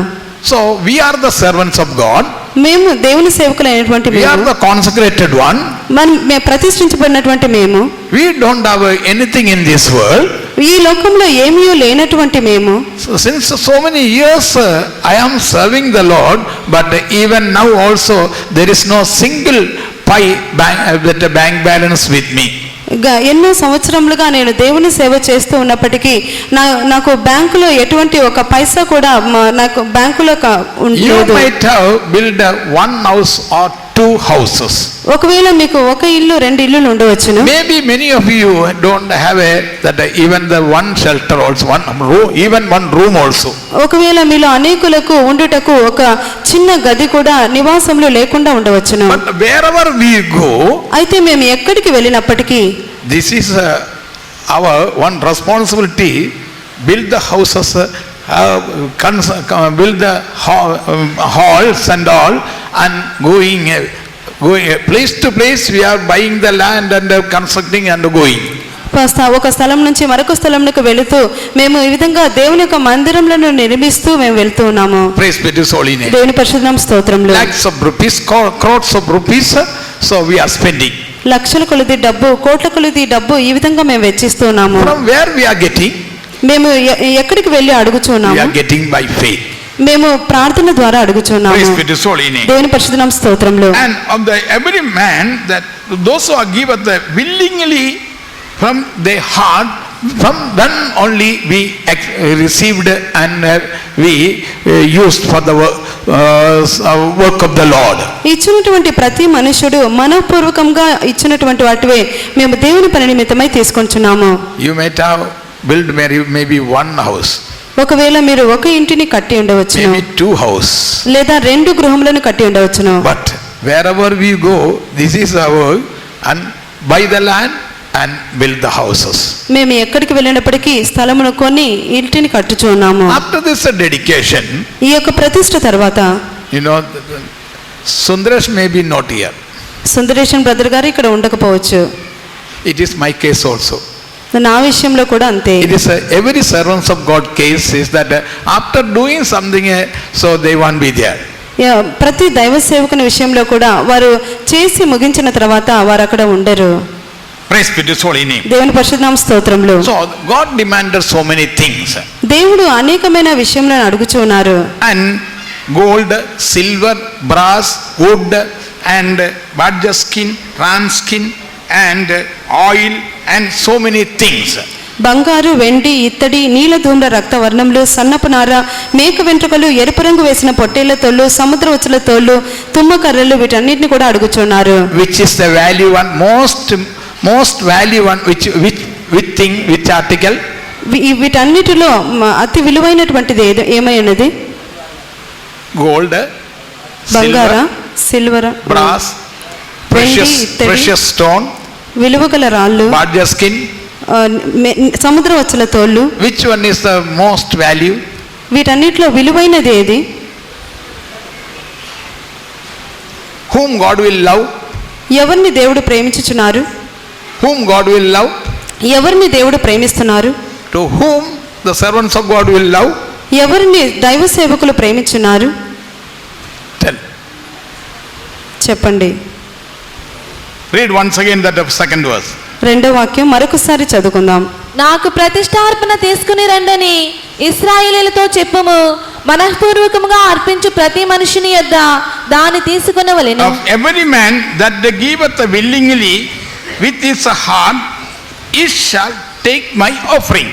So we are the servants of God. మేము దేవుని సేవకులైనటువంటి We are మేము, the consecrated one. మేము ప్రతిష్ఠించబడినటువంటి మేము, We don't have anything in this world. ఈ లోకంలో ఏమీ లేనటువంటి మేము, So since so many years I am serving the Lord, but even now also there is no single bank balance with me. ఎన్నో సంవత్సరములుగా నేను దేవుని సేవ చేస్తూ ఉన్నప్పటికీ నాకు బ్యాంకులో ఎటువంటి ఒక పైసా కూడా నాకు బ్యాంకులో You లేదు. might have built one house or two houses. ఒకవేళ మీకు ఒక ఇల్లు రెండు ఇల్లులు ఉండవచ్చును. Maybe many of you don't have even the one shelter also, one room, even one room also. ఒకవేళ మీలో అనేకులకు ఉండుటకు ఒక చిన్న గది కూడా నివాసంలో లేకుండా ఉండవచ్చును. But wherever we go, అయితే మేము ఎక్కడికి వెళ్ళినప్పటికీ this is our one responsibility. Build the houses, build the halls and all, and going place to place. We are buying the land and constructing and going. ఒక స్థలం నుంచి మరొక స్థలంకు వెళుతూ మేము ఈ విధంగా దేవుని యొక్క మందిరములను నిర్మిస్తూ మేము వెళ్తూ ఉన్నాము. Praise be to His holy name. దేవుని పరిశుద్ధ నామ స్తోత్రములు. Lakhs of rupees, crores of rupees, so we are spending. లక్షల కొలది డబ్బు, కోట్ల కొలది డబ్బు ఈ విధంగా మేము వెచ్చిస్తూ ఉన్నాము. From where we are getting? మేము ఎక్కడికి వెళ్ళి We అడుగుచున్నాము? are getting by faith. మేము ప్రార్థన ద్వారా అడుగుచున్నాము. Praise be to His holy name. దేవుని పరిశుద్ధ నామ స్తోత్రములు. And of the every man that those who are given the willingly from their heart, from then only we received and we used for the work of the Lord. ఇచ్చినటువంటి ప్రతి మనుషుడు మనఃపూర్వకంగా ఇచ్చినటువంటి వాటివే మేము దేవుని పని నిమిత్తమై తీసుకొంచున్నాము. You might have built maybe one house, ఒకవేళ మీరు ఒక ఇంటిని కట్టి ఉండవచ్చును, maybe two house. లేదా రెండు గృహములను కట్టి ఉండవచ్చును. But wherever we go, this is our, and buy the land and build the houses. మేము ఎక్కడికి వెళ్ళినప్పటికీ స్థలమును కొని ఇంటిని కట్టుచున్నాము. After this dedication, ఈ యొక్క ప్రతిష్ఠ తర్వాత you know, Sundaresh may be not here. Sundaresan brother గారు ఇక్కడ ఉండకపోవచ్చు. It is my case also. నా విషయంలో కూడా అంతే. It is every servants of God case is that after doing something, so they won't be there. ప్రతి దైవ సేవకుని విషయంలో కూడా వారు చేసి ముగించిన తర్వాత వారు అక్కడ ఉండరు. Praise be to His holy name. దేవుని పరిశుద్ధ నామ స్తోత్రములు. So God demanded so many things. దేవుడు అనేకమైన విషయములను అడుగుచున్నారు. And gold, silver, brass, wood, and badger skin, ram skin, and oil, and so many things. బంగారు, వెండి, ఇత్తడి, నీల ధూమ్ర రక్తవర్ణములు, సన్నపు నార, మేక వెంట్రుకలు, ఎరుపు రంగు వేసిన పొట్టేళ్ల తోళ్లు, సముద్ర ఉచ్చుల తోళ్లు, తుమ్మ కర్రలు, వీటన్నిటిని కూడా అడుగుచున్నారు. Which is the value one, most value one, which thing, which article? వీటన్నిటిలో అతి విలువైనటువంటిది ఏమైనది? Gold, బంగార, silver, silver, brass, precious stone, విలువగల రాళ్ళు, badger skin. సముద్ర వచ్చల తోళ్ళు. Which one is the most value? వీటన్నిటిలో విలువైనది ఏది? Whom God will love? ఎవరిని దేవుడు ప్రేమించుచున్నారు? Whom God will love? ఎవరిని దేవుడు ప్రేమిస్తున్నారు? To whom the servants of God will love? ఎవరిని దైవ సేవకులు ప్రేమించున్నారు? Tell. చెప్పండి. Read once again that second verse. రెండో వాక్యం మరొకసారి చదువుకుందాం. నాకు ప్రతిష్టార్పణ తీసుకుని రండని ఇశ్రాయేలీయులతో చెప్పుము. మనఃపూర్వకముగా అర్పించు ప్రతి మనుషుని యొద్ద దాన్ని తీసుకొనవలెను. Of every man that giveth willingly with his heart, he shall take my offering.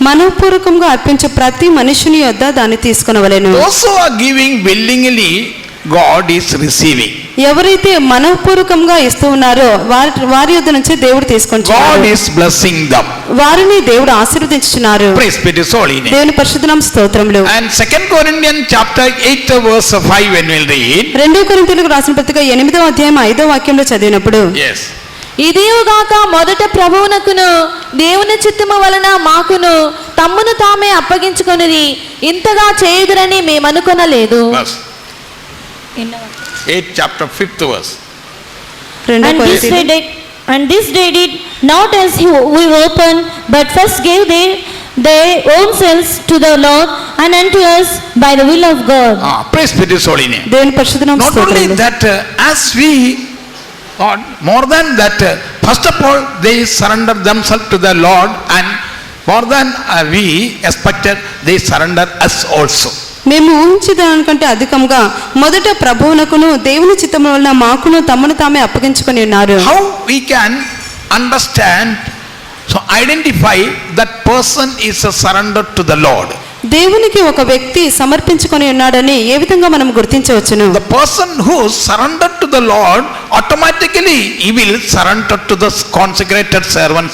మనఃపూర్వకంగా అర్పించు ప్రతి మనుషుని యొద్ద దాన్ని తీసుకొనవలెను. Those who are giving willingly, God is receiving. ఎవరైతే మనఃపూర్వకంగా ఇస్తూ ఉన్నారో వారి యొద్ద నుంచి దేవుడు తీసుకొంటున్నారు. God is blessing them. వారిని దేవుడు ఆశీర్వదించుచున్నారు. Praise be to His holy name. దేవుని పరిశుద్ధ నామ స్తోత్రములు. And 2 Corinthians chapter 8 verse 5 when we'll read. 2 కొరింథీయులకు రాసిన పత్రిక 8వ అధ్యాయం 5వ వాక్యంలో చదివినప్పుడు, Yes. ఇదియుగాక మొదట ప్రభువునకును దేవుని చిత్తము వలన మాకును తమ్మును తామే అప్పగించుకొనిది ఇంతగా చేయుదురని మేమనుకొనలేదు. Verse 8 chapter 5th verse. రెండో And this కొరింథీయులు this they did not as we open, but first gave their own selves to the Lord and unto us by the will of God. Praise be to His holy name. దేవుని పరిశుద్ధ నామముకు Not only స్తోత్రములు. that, as we, or more than that, first of all, they surrender themselves to the Lord, and more than we expected, they surrender us also. మేము ఊహించే దానికంటే అధికంగా మొదట ప్రభువునకును దేవుని చిత్తము వలన మాకును తమను తామే అప్పగించుకొని ఉన్నారు. How we can understand, so identify that person is a surrender to the Lord. దేవునికి ఒక వ్యక్తి సమర్పించుకొని ఉన్నాడని ఏ విధంగా మనం గుర్తించవచ్చును? The person who surrendered to the Lord, automatically he will surrender to the consecrated servant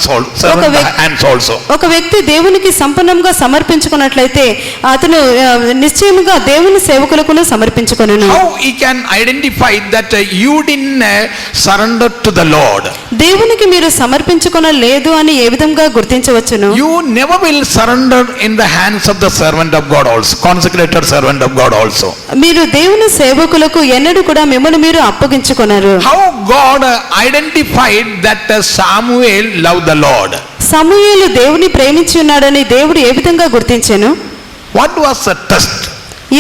hands also. ఒక వ్యక్తి దేవునికి సంపూర్ణంగా సమర్పించుకున్నట్లయితే అతను నిశ్చయముగా దేవుని సేవకులకును సమర్పించుకొనును. How he can identify that you didn't surrender to the Lord? దేవునికి మీరు సమర్పించుకొనలేదు అని ఏ విధంగా గుర్తించవచ్చును? You never will surrender in the hands of the servant of God also, consecrated servant of God also. మీరు దేవుని సేవకులకు ఎన్నడూ కూడా మిమ్మల్ని మీరు అప్పగించుకొనరు. How God identified that Samuel loved the Lord? సమూయేలు దేవుని ప్రేమించి ఉన్నాడని దేవుడు ఏ విధంగా గుర్తించెను? What was the test?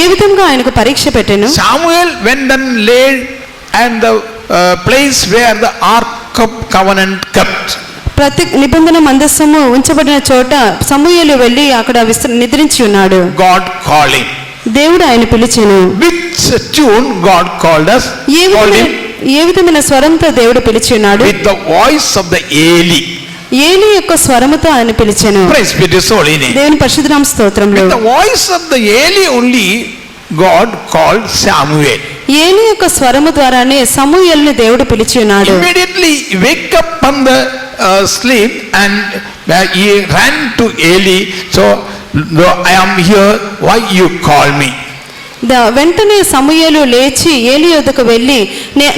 ఏ విధంగా ఆయనకు పరీక్ష పెట్టెను? Samuel went and laid and the place where the ark of covenant kept. ప్రతి నిబంధన మందస్సము ఉంచబడిన చోట సమూయేలు వెళ్ళి అక్కడ నిద్రించి ఉన్నాడు. God called him. దేవుడు ఆయన పిలిచెను. Which tune God called us? ఏ విధమైన స్వరంతో దేవుడు పిలిచి ఉన్నాడు? With the voice of the Eli. ఏలి యొక్క స్వరముతో ఆయన పిలిచెను. Praise be to His holy name. దేవుని పరిశుద్ధ నామ స్తోత్రములు. With the voice of the Eli only God called Samuel. ఏలి యొక్క స్వరము ద్వారానే సమూయేలుని దేవుడు పిలిచి ఉన్నాడు. Immediately he wake up from the sleep and he ran to Eli. So I am here. Why you call me? వెంటనే సమూయేలు లేచి ఏలి యొద్దకు వెళ్ళి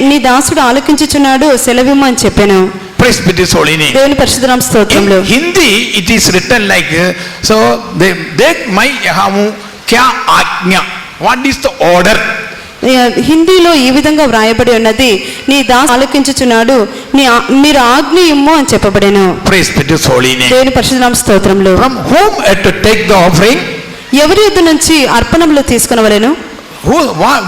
నీ దాసుడు ఆలకించుచున్నాడు, సెలవిమ్ము అని చెప్పాను. Praise be to His holy name. దేవుని పరిశుద్ధ నామ స్తోత్రములు. In Hindi it is written like so they dekh mai yahamu kya ajna. What is the order? హిందీలో ఈ విధంగా వ్రాయబడి ఉన్నది, నీ దాసు ఆలకించుచున్నాడు, మీరు ఆజ్ఞ ఇమ్ము అని చెప్పబడెను. Praise be to His holy name. దేవుని పరిశుద్ధ నామ స్తోత్రములు. From whom to take the offering? ఎవరి యొద్ద నుంచి అర్పణములు తీసుకొనవలెను?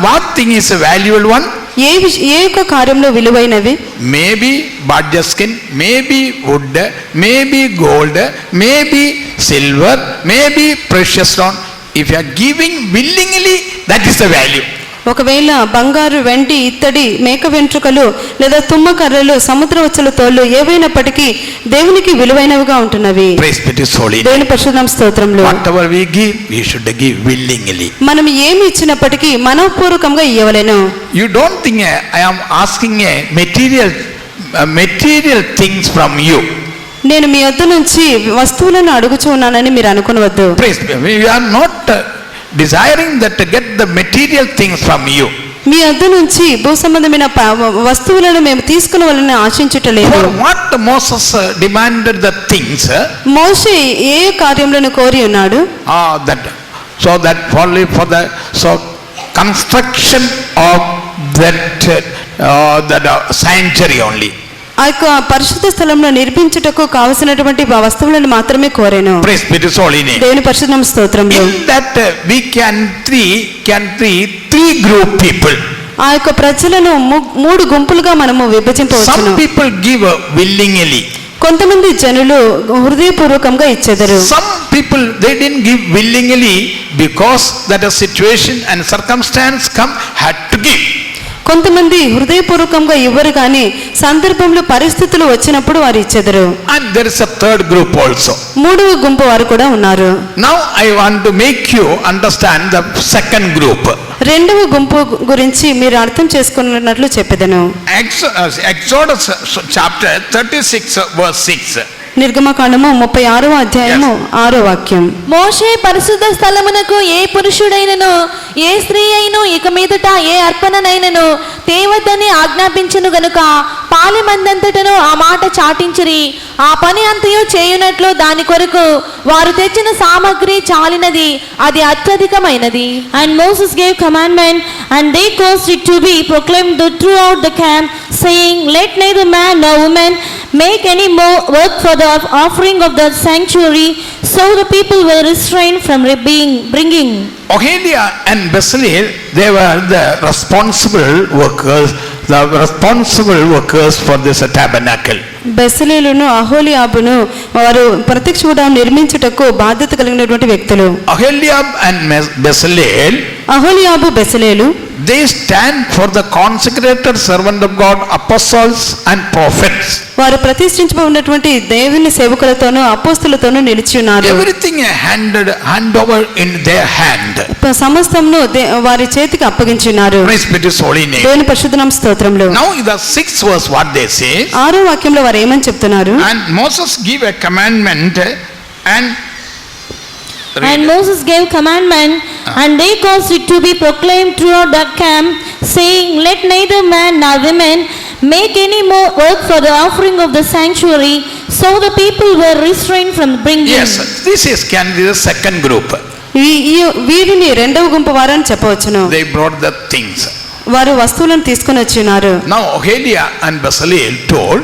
What thing is a valuable one? ఏ యొక్క కార్యంలో విలువైనవి? Maybe badger skin, maybe wood, maybe gold, maybe silver, maybe precious stone. If you are giving willingly, that is the value. ఒకవేళ బంగారు, వెండి, ఇత్తడి, మేక వెంట్రుకలు లేదా తుమ్మ కర్రలు, సముద్ర వచ్చల తోళ్ళు ఏవైనప్పటికీ దేవునికి విలువైనవిగా ఉంటున్నవి. Praise be to His holy name. దేవుని పరిశుద్ధ నామ స్తోత్రములు. Whatever we give, we should give willingly. మనం ఏమి ఇచ్చినప్పటికీ మనఃపూర్వకంగా ఇవ్వవలెను. You don't think I am asking a material things from you. నేను మీ వద్ద నుంచి వస్తువులను అడుగుచూ ఉన్నానని మీరు అనుకోవద్దు. Praise be. We are not desiring that to get the material things from you. మీ వద్ద నుంచి భూ సంబంధమైన వస్తువులను మేము తీసుకునవలెనని ఆశించుటలేదు. For what Moses demanded the things? మోషే ఏ కార్యములను కోరి ఉన్నాడు? That only for the construction of that sanctuary only. ఆ యొక్క పరిశుద్ధ స్థలంలో నిర్మించుటకు కావలసినటువంటి వస్తువులను మాత్రమే కోరాను. Praise be to His holy name. దేవుని పరిశుద్ధ నామ స్తోత్రములు. In that we can three group people. ఆ యొక్క ప్రజలను మూడు గుంపులుగా మనము విభజించవచ్చును. Some people give willingly. కొంతమంది జనులు హృదయపూర్వకంగా ఇచ్చెదరు. Some people they didn't give willingly because that a situation and circumstance come had to give. కొంతమంది హృదయపూర్వకంగా ఇవ్వరు కానీ సందర్భంలో పరిస్థితులు వచ్చినప్పుడు వారు ఇచ్చెదరు. And there is a third group also. మూడవ గుంపు వారు కూడా ఉన్నారు. Now I want to make you understand the second group. రెండవ గుంపు గురించి మీరు అర్థం చేసుకున్నట్లు చెప్పెదను. Exodus chapter 36 verse 6. నిర్గమకాండము 36వ అధ్యాయము 6వ వాక్యం. మోషే పరిశుద్ధ స్థలమునకు ఏ పురుషుడైనను ఏ స్త్రీ అయినను ఇక మీదట ఏ అర్పణనైనను తేవద్దని ఆజ్ఞాపించను గనుక పాలెమందంతటను ఆ మాట చాటించిరి. ఆ పని అంతయు చేయునట్లు దాని కొరకు వారు తెచ్చిన సామగ్రి చాలినది, అది అత్యధికమైనది. And Moses gave commandment, and they caused it to be proclaimed throughout the camp, saying, Let neither man nor woman make any more work for the offering of the sanctuary. So the people were restrained from bringing. Oholiab and Bezalel, they were the responsible workers for this tabernacle. బెసలేలును అహోలియాబును వారు ప్రత్యక్ష గుడారం నిర్మించుటకు బాధ్యత కలిగినటువంటి వ్యక్తులు. Oholiab and Bezalel, అహోలియాబు బెసలేలు they stand for the consecrated servant of God, apostles and prophets. వారు ప్రతిష్ఠించబడినటువంటి దేవుని సేవకులతోనూ అపోస్తులతోనూ నిలిచి ఉన్నారు. Everything hand over in their hand. సమస్తమును వారి చేతికి అప్పగించున్నారు. Praise be to His holy name. దేవుని పరిశుద్ధ నామ స్తోత్రములు. Now in the 6th verse what they say, 6వ వాక్యంలో వారు ఏమని చెప్తున్నారు? and Moses give a commandment and And Moses gave commandment, and they caused it to be proclaimed throughout the camp, saying, Let neither man nor woman make any more work for the offering of the sanctuary. So the people were restrained from bringing. yes, this can be the second group. వీరిని రెండవ గుంపు వారని చెప్పవచ్చును. They brought the things. వారు వస్తువులను తీసుకొని వచ్చినారు. Now Oholiab and Bezalel told,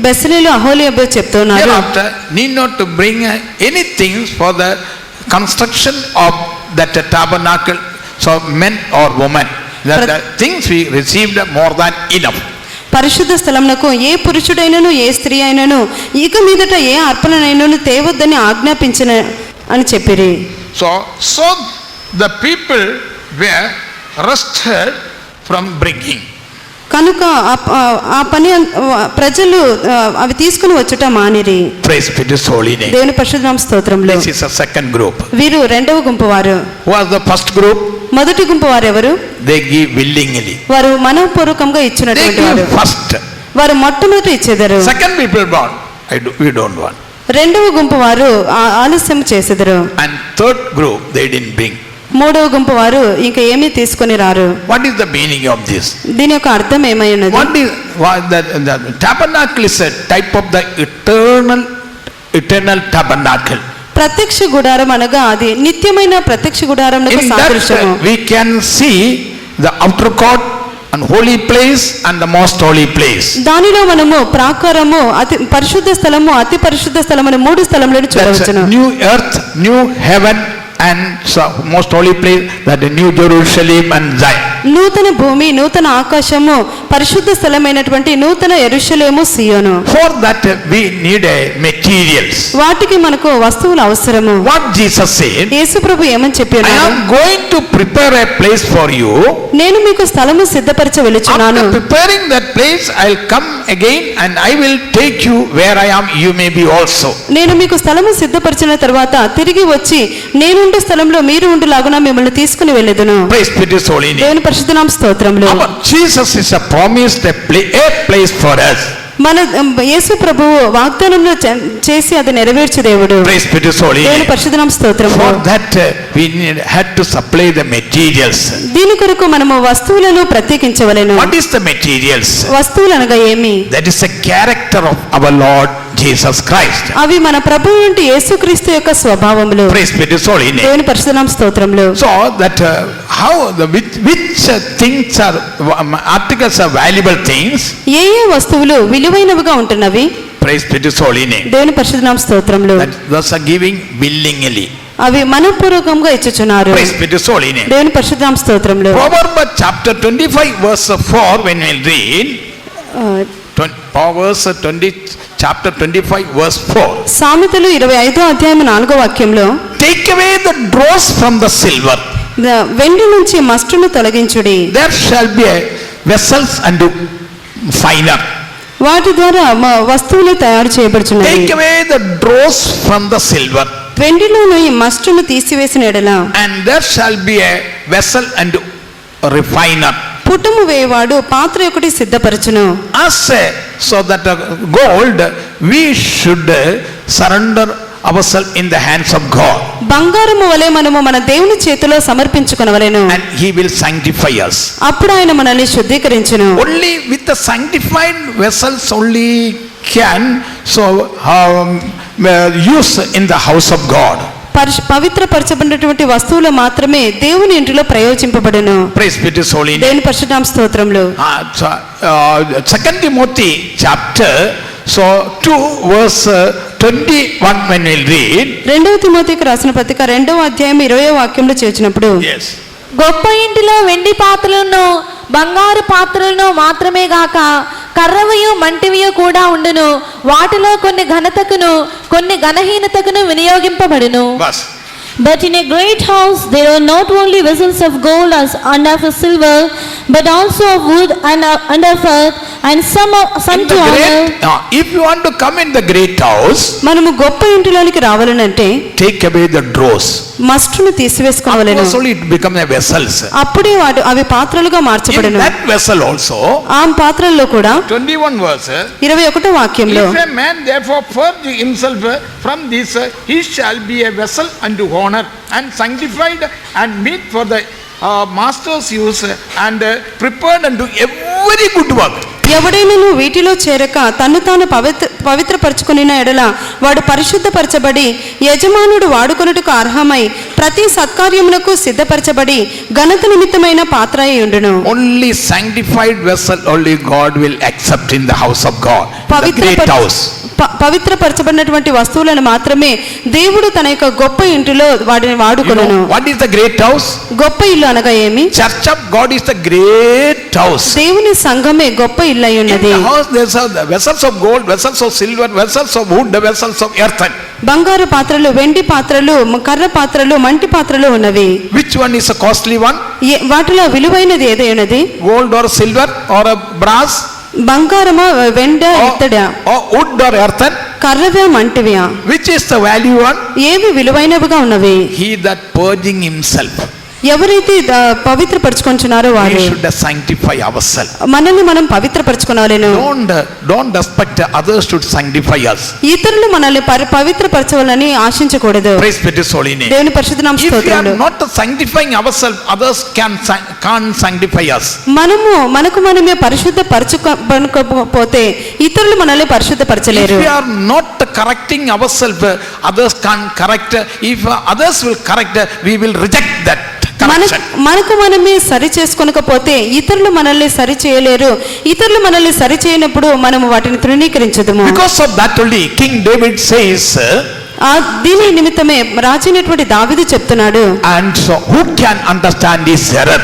బెసలేలు అహోలియాబు చెప్తున్నారు, hereafter need not to bring anything for the construction of that tabernacle, so men or women, that the things we received more than enough. పరిశుద్ధ స్థలమునకు ఏ పురుషుడైనను ఏ స్త్రీ అయినను ఇక మీదట ఏ అర్పణనైనను తేవద్దని ఆజ్ఞాపించిన అని చెప్పిరి. So the people were rested from bringing. కనుక ఆ పని ప్రజలు అవి తీసుకుని వచ్చుట మానిరి. Praise be to His holy name. దేవుని పరిశుద్ధ నామ స్తోత్రములు. This is a second group. వీరు రెండవ గుంపు వారు. Who was the first group? మొదటి గుంపు వారు ఎవరు? They give willingly. వారు మనఃపూర్వకంగా They ఇచ్చినటువంటి give వారు. first. వారు మొట్టమొదటి ఇచ్చేదరు. Second people brought, we don't want. రెండవ గుంపు వారు ఆలస్యం చేసేదరు. And third group they didn't bring. మూడవ గుంపు వారు ఇంకా ఏమీ తీసుకొని రారు. What is the meaning of this? దీని యొక్క అర్థం ఏమై ఉన్నది? What the tabernacle is a type of the eternal tabernacle. ప్రత్యక్ష గుడారం అనగా అది నిత్యమైన ప్రత్యక్ష గుడారమునకు In సాదృశ్యము. that we can see the outer court and holy place and the most holy place. దానిలో మనము ప్రాకారము, అతి పరిశుద్ధ స్థలము, అతి పరిశుద్ధ స్థలము మూడు స్థలములను That's చూడవచ్చును. new earth, new heaven and so most holy place, that the new Jerusalem and Zion. నూతన భూమి, నూతన ఆకాశము, పరిశుద్ధ స్థలమైనటువంటి నూతన యెరూషలేము, సియోను. For that we need materials. వాటికి మనకు వస్తువులు అవసరము. What Jesus said, యేసు ప్రభు ఏమని I చెప్పారు? am going to prepare a place for you. నేను మీకు స్థలము సిద్ధపరచ వెలుచున్నాను. After preparing that place, I'll come again and I will take you where I am, you may be also. నేను మీకు స్థలము సిద్ధపరిచిన తర్వాత తిరిగి వచ్చి నేనుండే స్థలంలో మీరు ఉండులాగున మిమ్మల్ని తీసుకుని వెళ్ళెదను. Praise be to His holy name. దేవుని పరిశుద్ధ నామ స్తోత్రములు. Our Jesus is a promised a place for us. మన యేసు ప్రభువు వాగ్దానంలో చేసి అది నెరవేర్చు దేవుడు. Praise be to His holy దేవుని name. పరిశుద్ధ నామ స్తోత్రములు. For that we had to supply the materials. దీని కొరకు మనము వస్తువులను ప్రత్యేకించవలెను. What is the materials? వస్తువులు అనగా ఏమి? That is the character of our Lord Jesus Christ. అవి మన ప్రభువు నుండి యేసుక్రీస్తు యొక్క స్వభావములు. Praise be to His holy name. దేవుని పరిశుద్ధ నామ స్తోత్రములు. So that how the which things are articles are valuable things. ఏ వస్తువులు విలువైనవిగా ఉంటున్నవి? Praise be to His holy name. దేవుని పరిశుద్ధ నామ స్తోత్రములు. That those are giving willingly. అవి మనఃపూర్వకంగా ఇచ్చుచున్నారు. Praise be to His holy name. దేవుని పరిశుద్ధ నామ స్తోత్రములు. Proverbs chapter 25 verse 4 when we read Proverbs chapter 25 verse 4. సామెతలు 25వ అధ్యాయం 4వ వాక్యంలో Take away the dross from the silver. వెండి నుంచి మస్టును తొలగించుడి. There shall be vessels and finer. వాటి ద్వారా వస్తువులు తయారు చేయబడుచున్నవి. Take away the dross from the silver. వెండిలోని మస్టును తీసివేసిన ఎడల And there shall be a vessel and a refiner. పుటము వేయవాడు పాత్ర ఒకటి సిద్ధపరచును. As so that gold, we should surrender ourselves in the hands of God. బంగారము వలె మనము మన దేవుని చేతిలో సమర్పించుకొనవలెను. And He will sanctify us. అప్పుడు ఆయన మనల్ని శుద్ధీకరించును. Only with the sanctified vessels only can use in the house of God. పవిత్రపరచబడినటువంటి వస్తువులు మాత్రమే దేవుని ఇంటిలో ప్రయోజింపబడును. Praise be to His holy name. దేవుని పరిశుద్ధ నామ స్తోత్రములు. 2 Timothy chapter 2 verse 21 when we read. 2 తిమోతికి రాసిన పత్రిక 2వ అధ్యాయం 20వ వాక్యంలో చేర్చినప్పుడు, Yes. గొప్ప ఇంటిలో వెండి పాత్రలను బంగారు పాత్రలను మాత్రమే గాక కర్రవయు మంటివియు కూడా ఉండును. వాటిలో కొన్ని ఘనతకును కొన్ని ఘనహీనతకును వినియోగింపబడును. Verse. But in a great house there are not only vessels of gold and of silver, but also of wood and of earth, and some In to the honor. if you want to come in the great house, మనము గొప్ప ఇంటిలోనికి రావాలనంటే take away the drawers. మస్టును తీసివేసుకోవాలను. Afterwards only it become a vessels. అప్పుడే అవి పాత్రలుగా In మార్చబడును. that vessel also, ఆ పాత్రల్లో కూడా 21 verse. 21వ వాక్యంలో, If a man therefore purge himself from this, he shall be a vessel unto honor and sanctified and meet for the master's use and prepared unto every good work. ఎవడైనను వీటిలో చేరక తన్ను తాను పవిత్రపరచుకొనిన ఎడల వాడు పరిశుద్ధపరచబడి యజమానుడు వాడుకొనుటకు అర్హమై ప్రతి సత్కార్యమునకు సిద్ధపరచబడి ఘనత నిమిత్తమైన పాత్ర అయి ఉండును. Only sanctified vessel only God will accept in the house of God, the great house. పవిత్రపరచబడినటువంటి వస్తువులను మాత్రమే దేవుడు తన యొక్క గొప్ప ఇంటిలో వాటిని వాడుకొనును. What is the great house? గొప్ప ఇల్లు అనగా ఏమి? Church of God is the great house. దేవుని సంఘమే గొప్ప ఇల్లు అయి In ఉన్నది. the house there are the vessels of gold, vessels of silver, vessels of wood, the vessels of earthen. బంగారు పాత్రలు, వెండి పాత్రలు, కర్ర పాత్రలు, మంటి పాత్రలు ఉన్నవి. Which one is a costly one? వాటిలో విలువైనది ఏదైనది? Gold or silver or a brass? బంగారమా, వెండ, ఇత్తడా, or wood or earthen? కర్రవ్యా, మంటివ్యా? Which is the value one? ఏవి విలువైనవిగా ఉన్నవి? He that purging himself. ఎవరైతే పవిత్రపరచుకొంచున్నారో We వారు. should sanctify ourselves. మనల్ని మనం పవిత్రపరచుకోవాలను. Don't expect others to sanctify us. ఇతరులు మనల్ని పవిత్రపరచవాలని ఆశించకూడదు. Praise be to His holy name. దేవుని పరిశుద్ధ నామ If we స్తోత్రములు. are not sanctifying ourselves, others can't sanctify us. మనకు మనమే పరిశుద్ధపరచుకోకపోతే ఇతరులు మనల్ని పరిశుద్ధపరచలేరు. If we are not correcting ourselves, others can't correct. If others will correct, we will reject that correction. మనకు మనమే సరి చేసుకోనకపోతే ఇతరులు మనల్ని సరి చేయలేరు. ఇతరులు మనల్ని సరి చేయనప్పుడు మనము వాటిని తృణీకరించదుము. Because of that only King David says, దీని నిమిత్తమే రాజైనటువంటి దావీదు చెప్తున్నాడు, and so who can understand this error?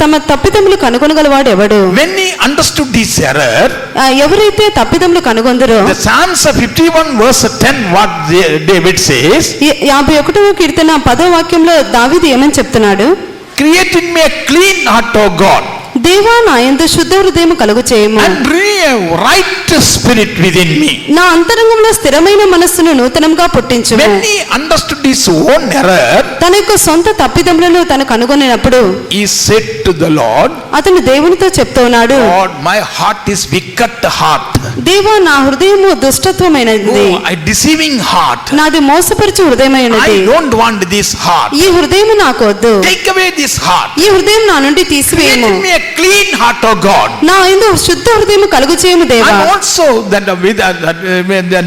తమ తప్పిదములు కనుగొనగలవాడు ఎవడు? When he understood this error, ఎవరైతే తప్పిదములు కనుగొందరో, the Psalms 51 verse 10 what David says, 51వ కీర్తన 10వ వాక్యంలో దావీదు ఏమని చెప్తున్నాడు? create in me a clean heart, O God, దేవా నా యందు శుద్ధ హృదయము కలుగు చేయము, and renew a right spirit within me. నా అంతరంగంలో స్థిరమైన మనస్సును నూతనంగా పుట్టించుము. When he understood his own error, తన యొక్క సొంత తప్పిదములను తను కనుగొనినప్పుడు he said to the Lord, అతను దేవునితో చెప్తూ ఉన్నాడు, Lord, my heart is wicked heart, దేవా నా హృదయము దుష్టత్వమైనది, a deceiving heart. నాది మోసపరచు హృదయమైనది. I don't want this heart. ఈ హృదయం నాకు వద్దు. Take away this heart. ఈ హృదయం నా నుండి Create తీసివేయము. in me a clean heart, O God. నా యందు శుద్ధ హృదయం కలుగు చేయము దేవా. And also that with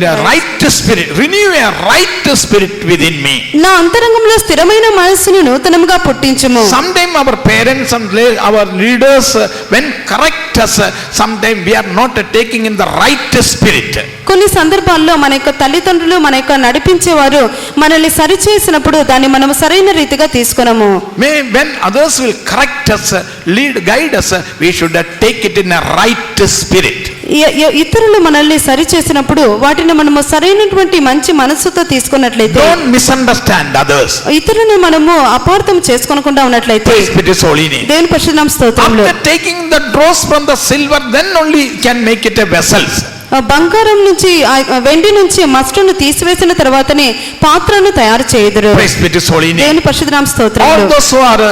the right spirit, renew a right spirit within me. నా అంతరంగంలో స్థిరమైన మనస్సును నూతనంగా పుట్టించుము. Sometime our parents and our leaders when correct us, sometime we are not taking in the right spirit. కొన్ని సందర్భాల్లో మన యొక్క తల్లిదండ్రులు, మన యొక్క నడిపించేవారు మనల్ని సరిచేసినప్పుడు దాన్ని మనం సరైన రీతిగా తీసుకున్నాము. When others will correct us, lead, guide us, we should take it in a right spirit. ఇతరులు మనల్ని సరి చేసినప్పుడు వాటిని మనము సరైనటువంటి మంచి మనస్సుతో తీసుకున్నట్లయితే, don't misunderstand others. ఇతరులను మనము అపార్థం చేసుకోనకుండా ఉన్నట్లయితే, Praise be to His holy name. దేవుని పరిశుద్ధ నామ స్తోత్రములు. After taking the dross from the silver, then only can make it a vessels. బంగారం నుంచి వెండి నుంచి మస్టును తీసివేసిన తర్వాతనే పాత్రను తయారు చేయుదురు. Praise be to His holy name. దేవుని పరిశుద్ధ నామ All స్తోత్రములు. those who are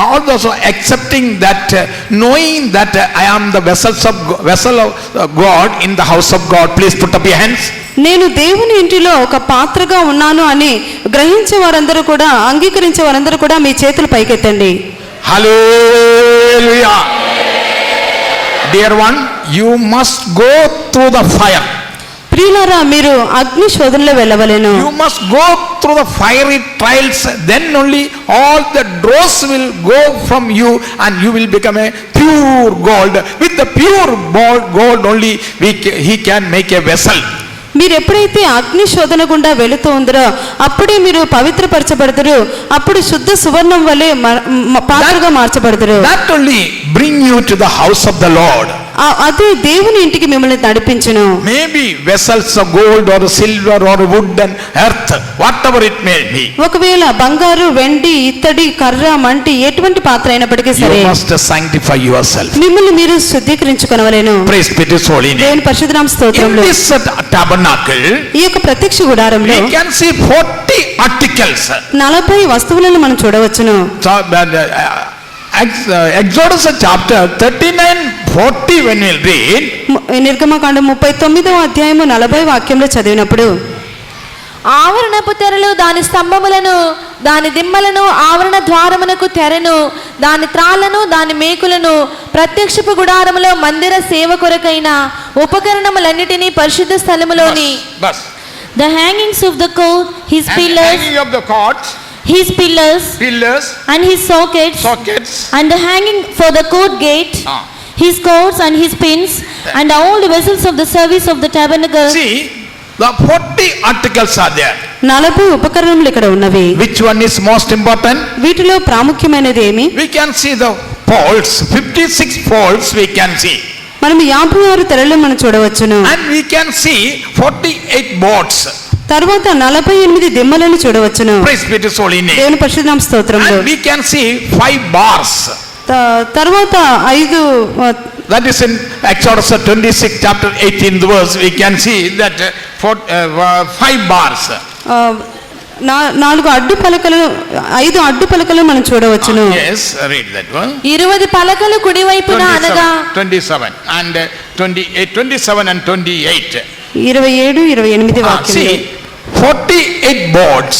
all those who are accepting that, knowing that I am the vessel of God in the house of God, please put up your hands. నేను దేవుని ఇంటిలో ఒక పాత్రగా ఉన్నాను అని గ్రహించే వారందరూ కూడా, అంగీకరించే వారందరూ కూడా మీ చేతులు పైకెత్తండి. Hallelujah. Dear one, you must go through the fire. ప్రియులారా, మీరు అగ్ని శోధనలో వెళ్ళవలెను. You must go through the fiery trials, then only all the dross will go from you and you will become a pure gold. With the pure gold only he can make a vessel. మీరు ఎప్పుడైతే అగ్ని శోధన గుండా వెళుతూ ఉందరో అప్పుడే మీరు పవిత్రపరచబడదురు, అప్పుడు శుద్ధ సువర్ణం వలె పాత్రగా మార్చబడదురు. That only bring you to the house of the Lord. అదే దేవుని ఇంటికి మిమ్మల్ని నడిపించును. Maybe vessels of gold or silver or wood and earth, whatever it may be. ఒకవేళ బంగారు, వెండి, ఇత్తడి, కర్ర, మంటి ఎటువంటి పాత్ర అయినప్పటికీ సరే, You must sanctify yourself. మిమ్మల్ని మీరు శుద్ధీకరించుకొనవలెను. Praise be to His holy name. దేవుని పరిశుద్ధ నామ In స్తోత్రములు. this tabernacle, ఈ యొక్క ప్రత్యక్ష గుడారంలో we can see 40 articles. 40 వస్తువులను మనం చూడవచ్చును. So, Exodus chapter 39-40 when we read, నిర్గమకాండం 39వ అధ్యాయము 40 వాక్యంలో చదివినప్పుడు, ఆవరణపు తెరలు, దాని స్తంభములను, దాని దిమ్మలను, ఆవరణ ద్వారమునకు తెరను, దాని త్రాళ్లను, దాని మేకులను, ప్రత్యక్షపు గుడారములో మందిర సేవ కొరకైన ఉపకరణములన్నిటినీ పరిశుద్ధ స్థలములోని The hangings of the court, his and pillars, hanging of the cords, his pillars, and his sockets, and the hanging for the court gate, his cords and his pins, and all the vessels of the service of the tabernacle. See, the 40 articles are there. 40 ఉపకరణములు ఇక్కడ ఉన్నవి. Which one is most important? వీటిలో ప్రాముఖ్యమైనది ఏమి? We can see the poles, 56 poles we can see. మనం 56 తెరలు మనం చూడవచ్చును. And we can see 48 boards. తర్వాత 48 దిమ్మలను చూడవచ్చును. Praise be to His holy name. దేవుని పరిశుద్ధ నామ స్తోత్రములు. And we can see 5 bars. తర్వాత 5, That is in Exodus 26 chapter 18th verse, we can see that 5 bars. 4 అడ్డు పలకలు, 5 అడ్డు పలకలు మనం చూడవచ్చును. Yes, read that one. 20 పలకలు కుడివైపున అనగా 27 and 28, 27 and 28. 27, 28 వాక్యం. See, 48 boards.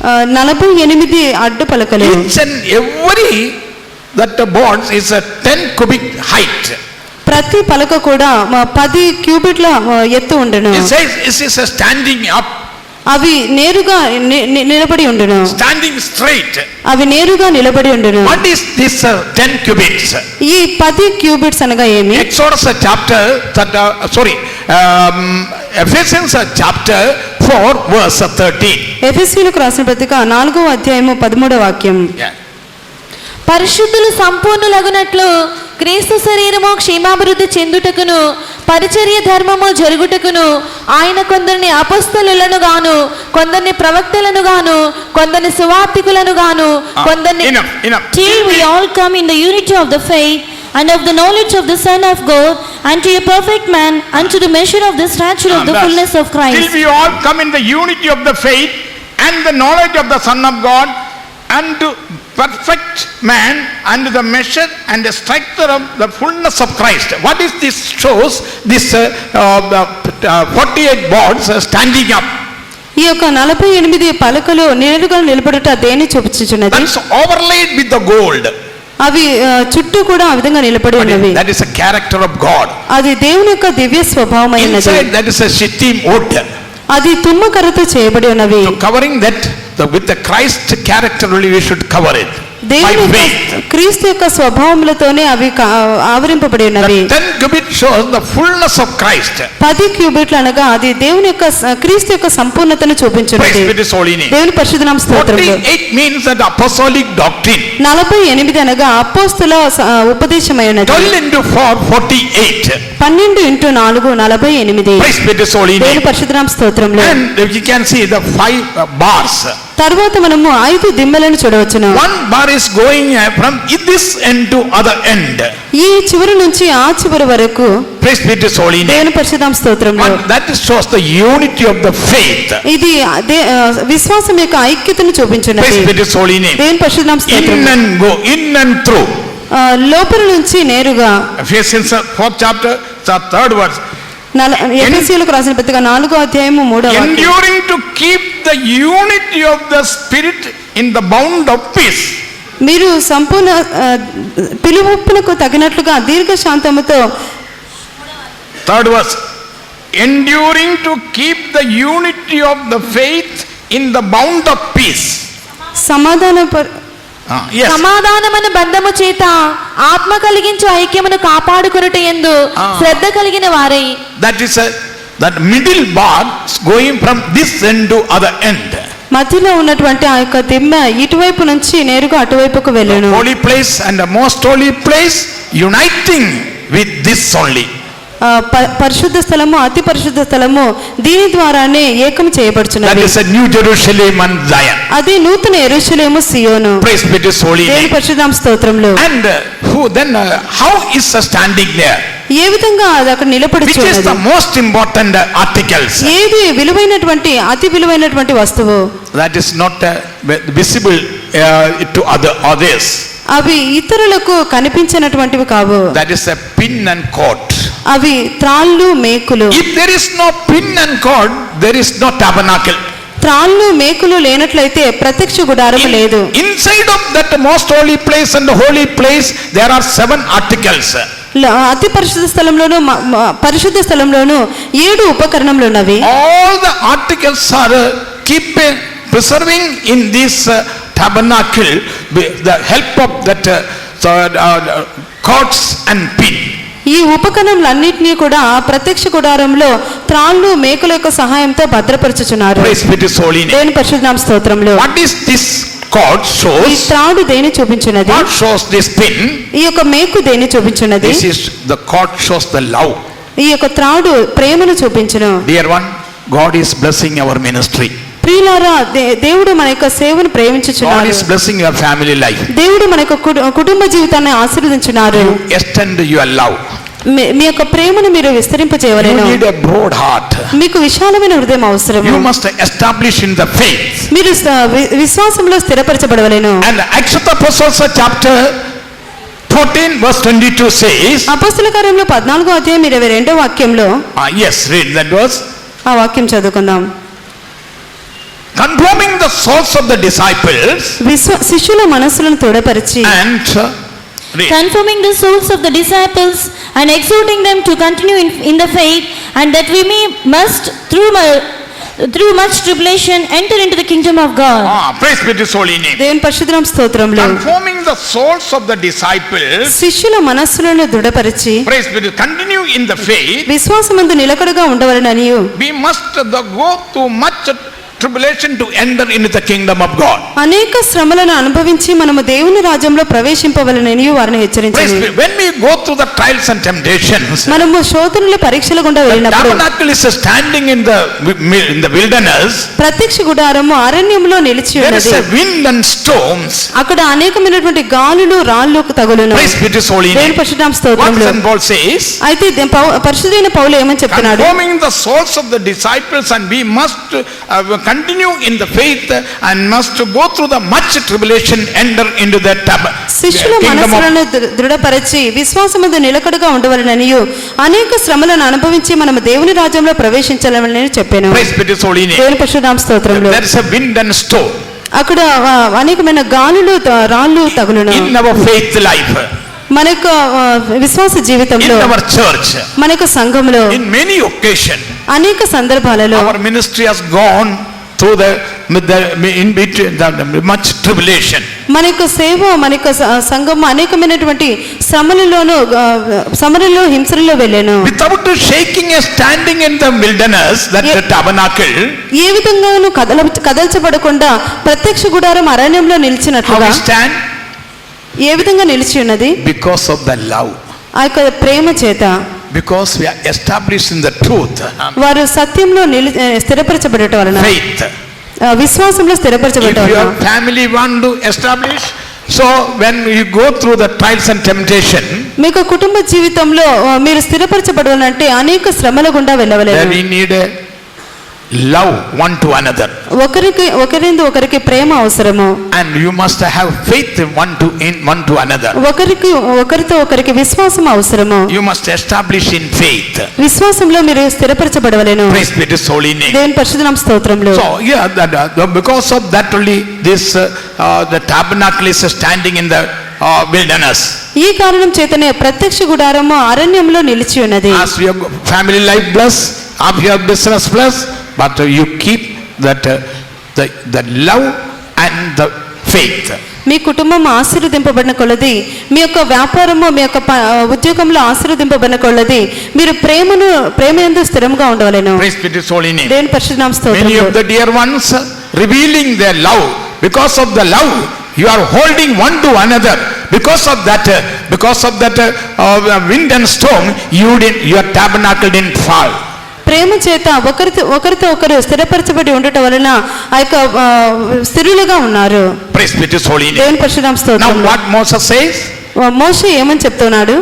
48 అడ్డు పలకలు. Each and every that boards is a 10 cubic height. ప్రతి పలక కూడా 10 క్యూబిట్ల ఎత్తు ఉండును. It says it is a standing up. అవి నేరుగా నిలబడి ఉండును. Standing straight. అవి నేరుగా నిలబడి ఉండును. What is this 10 cubits? ఈ 10 క్యూబిట్స్ అనగా ఏమి? Exodus chapter Ephesians chapter 4 verse 13. ఎఫెసీయులకు రాసిన పత్రిక 4వ అధ్యాయము 13వ వాక్యం. పరిశుద్ధులు సంపూర్ణులగునట్లు క్రీస్తు శరీరము క్షేమాభివృద్ధి చెందుటకును పరిచర్య ధర్మము జరుగుటకును ఆయన కొందరిని అపొస్తలులను గాను, కొందరిని ప్రవక్తలను గాను, కొందరిని సువార్తికులను గాను, కొందరిని till we all come in the unity of the faith and of the knowledge of the Son of God, unto a perfect man, unto the measure of the stature of the fullness of Christ. Till we all come in the unity of the faith and the knowledge of the Son of God, unto perfect man, and the measure and the structure of the fullness of Christ. What is this shows? This 48 boards standing up. ఈ యొక్క 48 పలకలు నేరుగా నిలబడుట దేని చూపించుచున్నది? That's overlaid with the gold. అవి చుట్టూ కూడా ఆ విధంగా నిలబడి ఉన్నవి. That is a character of God. అది దేవుని యొక్క దివ్య స్వభావమైనది. Inside that is a shittim wood. అది తుమ్మకర్రతో చేయబడి ఉన్నవి. So covering that with the Christ character only we should cover it. దేవుని క్రీస్తు యొక్క స్వభావములతోనే అవి ఆవరింపబడి ఉన్నవి. 10 cubits shows the fullness of Christ. 10 క్యూబిట్లు అనగా అది దేవుని యొక్క క్రీస్తు యొక్క సంపూర్ణతను చూపించున్నది. దేవుని పరిశుద్ధ నామ స్తోత్రములు. 48 means that apostolic doctrine. 48 అనగా అపోస్తల ఉపదేశమైనది. 12 into 4 48. 12 into 4 48. Praise be to His holy name. దేవుని పరిశుద్ధ నామ స్తోత్రములు. And you can see the 5 bars. తర్వాత మనము 5 దిమ్మలను చూడవచ్చును. One bar is going from this end to other end. ఈ చివరి నుంచి ఆ చివరి వరకు Praise be to His holy name. దేవుని పరిశుద్ధ స్తోత్రంలో And that shows the unity of the faith. ఇది విశ్వాసం యొక్క ఐక్యతను చూపించున్నది. Praise be to His holy name. దేవుని పరిశుద్ధ స్తోత్రం. In and go, in and through. లోపల నుంచి నేరుగా Ephesians 4th chapter, 3rd verse. ఎఫెసీయులకు రాసిన పత్రిక 4వ అధ్యాయము 3వ వాక్యం. Enduring to keep the unity of the spirit in the bound of peace. మీరు సంపూర్ణ పిలుపునకు తగినట్లుగా దీర్ఘ శాంతముతో 3rd verse. Enduring to keep the unity of the faith in the bound of peace. Yes. సమాధానమైన బంధము చేత ఆత్మ కలిగించు ఐక్యమును కాపాడుకొనుట యందు శ్రద్ధ కలిగిన వారై. That is that middle bar going from this end to other end. మధ్యలో ఉన్నటువంటి ఆ యొక్క దిమ్మ ఇటువైపు నుంచి నేరుగా అటువైపుకు వెళ్ళును. Holy place and the most holy place uniting with this only. పరిశుద్ధ స్థలము అతి పరిశుద్ధ స్థలము దీని ద్వారానే ఏకం చేయబడుచున్నది. That is a new Jerusalem and Zion. అది నూతన యెరూషలేము సియోను. Praise be to His holy name. దేవుని పరిశుద్ధ స్తోత్రములు. And how is standing there? ఏ విధంగా అది అక్కడ నిలబడి Which is the most important articles? ఏది విలువైనటువంటి అతి విలువైనటువంటి వస్తువు? That is not visible to others. అవి ఇతరులకు కనిపించినటువంటివి కావు. That is a pin and cord. అవి త్రాళ్ళు మేకులు. If there is no pin and cord, there is no tabernacle. త్రాళ్ళు మేకులు లేనట్లయితే ప్రత్యక్ష గుడారము లేదు. Inside of that most holy place and the holy place there are 7 articles. అతి పరిశుద్ధ స్థలంలోను పరిశుద్ధ స్థలంలోను 7 ఉపకరణములు ఉన్నవి. All the articles are keeping preserving in this tabernacle with the help of that cords and pin. ఈ ఉపకరణములన్నిటినీ కూడా ప్రత్యక్ష గుడారంలో త్రాళ్ళు మేకుల యొక్క సహాయంతో భద్రపరచుచున్నారు. Praise be to His holy name. దేవుని పరిశుద్ధ నామ స్తోత్రములు. What is this cord shows? ఈ త్రాడు దేని చూపించున్నది? What shows this pin? ఈ యొక్క మేకు దేని చూపించున్నది? This is the cord shows the love. ఈ యొక్క త్రాడు ప్రేమను చూపించును. Dear one, God is blessing our ministry. ప్రియులారా దేవుడు మన యొక్క సేవను God ప్రేమించుచున్నాడు. is blessing your family life. దేవుడు మన యొక్క కుటుంబ జీవితాన్ని ఆశీర్వదించున్నారు. You extend your love. మీ యొక్క ప్రేమను మీరు You విస్తరింపజేయవలెను. need a broad heart. మీకు విశాలమైన హృదయం అవసరం. You must establish in the faith. మీరు విశ్వాసంలో స్థిరపరచబడవలెను. And Acts of the Apostles chapter 14 verse 22 says, అపొస్తలుల కార్యములు 14వ అధ్యాయం 22వ వాక్యంలో yes, read that verse. ఆ వాక్యం చదువుకుందాం. Confirming the souls of the disciples శిష్యుల మనస్సులను తోడపరిచి and read. Confirming the souls of the disciples and exhorting them to continue in the faith, and that we must through much tribulation enter into the kingdom of God. Praise be to His holy name. దేవుని పరిశుద్ధ నామ స్తోత్రములు. Confirming the souls of the disciples. శిష్యుల మనస్సులను దృఢపరిచి Praise be to continue in the faith. విశ్వాసమందు నిలకడగా ఉండవలెననియు We must go through much tribulation to enter into the kingdom of God. అనేక శ్రమలను అనుభవించి మనము దేవుని రాజ్యంలో ప్రవేశింపవలెనని వారిని హెచ్చరించింది. When we go through the trials and temptations, మనము శోధనల పరీక్షల గుండా వెళ్ళినప్పుడు tabernacle is standing in the wilderness. ప్రత్యక్ష గుడారము అరణ్యంలో నిలిచి There is ఉన్నది. a wind and storms. అక్కడ అనేకమైనటువంటి గాలులు రాళ్ళు తగులును. Praise be to His holy దేవుని name. పరిశుద్ధ నామ What స్తోత్రములు. St. Paul says, అయితే పరిశుద్ధైన పౌలు ఏమని చెప్తున్నాడు? confirming the souls of the disciples, and we must continue in the faith and must go through the much tribulation, enter into the శిష్యుల kingdom of మనస్సులను దృఢపరిచి విశ్వాసమందు నిలకడగా ఉండవలెననియు అనేక శ్రమలను అనుభవించి మనము దేవుని రాజ్యంలో ప్రవేశించాలని చెప్పాను. Praise be to His holy name. దేవుని పరిశుద్ధ నామ స్తోత్రములు. There is a wind and storm అక్కడ అనేకమైన గాలులు రాళ్ళు తగులును. in our faith life, మన యొక్క విశ్వాస జీవితంలో, in our church, మన యొక్క సంఘంలో in many occasions అనేక సందర్భాలలో our ministry has gone through in between the much tribulation. మన యొక్క సేవ, మన యొక్క సంఘం అనేకమైనటువంటి శ్రమలలో హింసలలో వెళ్ళాను. Without shaking and standing in the wilderness, that the tabernacle, ఏ విధంగానూ కదల్చబడకుండా ప్రత్యక్ష గుడారం అరణ్యంలో how నిలిచినట్లుగా we stand? ఏ విధంగా నిలిచి ఉన్నది? Because of the love. ఆ యొక్క ప్రేమ చేత. Because we are established in the truth. వారు సత్యంలో స్థిరపరచబడటం వలన, Faith. విశ్వాసంలో If స్థిరపరచబడ్డారు. your family want to establish, so when you go through the trials and temptation, మీకు కుటుంబ జీవితంలో మీరు స్థిరపరచబడాలంటే అనేక శ్రమల గుండా then వెళ్ళవలేదు. we need a love one to another, ఒకరింది ఒకరికి ప్రేమ అవసరము. and you must have faith one to another. ఒకరితో ఒకరికి విశ్వాసం అవసరము. You must establish in faith. విశ్వాసంలో మీరు స్థిరపరచబడవలెను. Praise be to His holy name. దేవుని పరిశుద్ధ నామ స్తోత్రములు. So because of that only this the tabernacle is standing in the wilderness. ఈ కారణం చేతనే ప్రత్యక్ష గుడారము అరణ్యంలో నిలిచి ఉన్నది. As your family life bless, of your business bless, but you keep that the love and the faith. మీ కుటుంబం ఆశీర్వదింపబడిన కొలది, మీ యొక్క వ్యాపారము, మీ యొక్క ఉద్యోగంలో ఆశీర్వదింపబడిన కొలది మీరు ప్రేమ యందు స్థిరంగా ఉండవలెను. Praise be to His holy name. దేవుని పరిశుద్ధ నామ Many స్తోత్రములు. of the dear ones revealing their love. Because of the love, you are holding one to another. Because of that wind and storm, your tabernacle didn't fall. ప్రేమ చేత ఒకరితో ఒకరు స్థిరపరచబడి ఉండటం వలన ఆ యొక్క స్థిరులుగా ఉన్నారు. Praise be to His holy name. దేవుని పరిశుద్ధ నామ Now స్తోత్రములు. what Moses says, మోషే ఏమని చెప్తున్నాడు?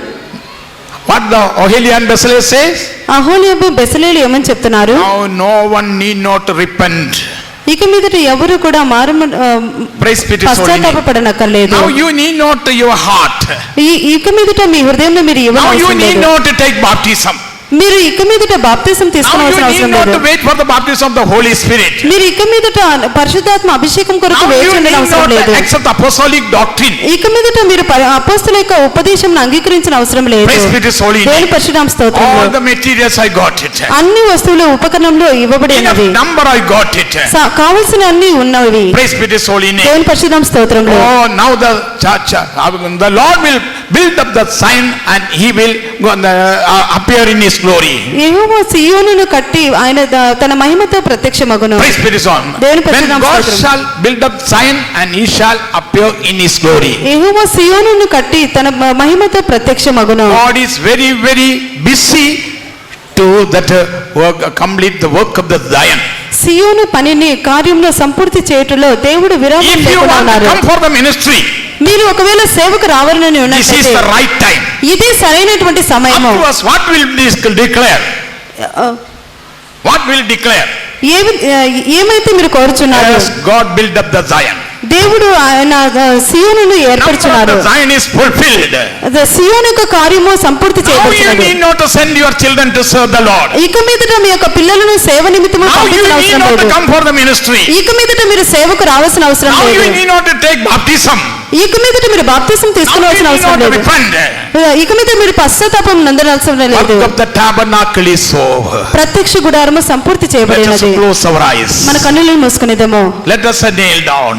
what the Oholiab and Bezalel says, అహోలీయబు బెసలేలు ఏమని చెప్తున్నారు? now no one need not repent. ఇక మీదట ఎవరు కూడా Praise be to His holy name. పశ్చాత్తాపపడనక్కర్లేదు. Now you need not your heart. ఇక మీదట మీ హృదయంలో మీరు Now you ఇవ్వనవసరం need లేదు. not to take baptism. మీరు ఇక మీదట బాప్తిసం Now తీసుకోవాల్సిన you need అవసరం not లేదు. to wait for the baptism of the Holy Spirit. మీరు ఇక మీదట పరిశుద్ధాత్మ అభిషేకం కొరకు Now వేచి you need ఉండడం అవసరం not లేదు. to accept apostolic doctrine. ఇక మీదట మీరు అపోస్తలుల యొక్క ఉపదేశం అంగీకరించిన అవసరం లేదు. Praise be to His holy దేవుని name. పరిశుద్ధ నామ స్తోత్రములు. All the materials I got it. అన్ని వస్తువులు ఉపకరణంలో ఇవ్వబడి Enough ఉన్నవి. number I got it. కావలసిన అన్ని ఉన్నవి. Praise be to His holy name. దేవుని పరిశుద్ధ నామ స్తోత్రములు. Oh, now the church, the Lord will build up the sign and He will appear in His glory. యెహోవా సీయోనును కట్టి ఆయన తన మహిమతో ప్రత్యక్షమగును. Praise be to His name. దేవుని When పరిశుద్ధ నామ God స్తోత్రం. shall build up Zion and He shall appear in His glory. యెహోవా సీయోనును కట్టి తన మహిమతో ప్రత్యక్షమగును. God is very, very busy to complete the work of the Zion. సీయోను పనిని కార్యంలో సంపూర్తి చేయటంలో దేవుడు విరామం If you లేకుండా want to ఉన్నారు. come for the ministry, మీరు ఒకవేళ సేవకు రావాలని this is ఉన్నట్లయితే the right time. ఇది సరైనటువంటి సమయము. Up to us, what will this declare? What will declare? ఏమైతే మీరు కోరుచున్నారు? Yes, God build up the Zion. దేవుడు ఆయన సీయోనును Now ఏర్పరచున్నారు. the Zion is fulfilled. సీయోను యొక్క కార్యము సంపూర్తి Now you చేయబడుతున్నది. need not to send your children to serve the Lord. ఇక మీదట మీ యొక్క పిల్లలను సేవ నిమిత్తము Now you పంపించిన need అవసరం not to లేదు. come for the ministry. ఇక మీదట మీరు సేవకు రావాల్సిన అవసరం Now you లేదు. need not to take baptism. ఇక మీదట మీరు బాప్తిసం Now you తీసుకోవాల్సిన need అవసరం not to లేదు. repent. ఇక మీద మీరు పశ్చాత్తాపం నందనవసరం లేదు. Work of the tabernacle is over. ప్రత్యక్ష గుడారము సంపూర్తి Let us చేయబడినది. close our eyes. మన కన్నులను మూసుకునేదేమో. Let us kneel down.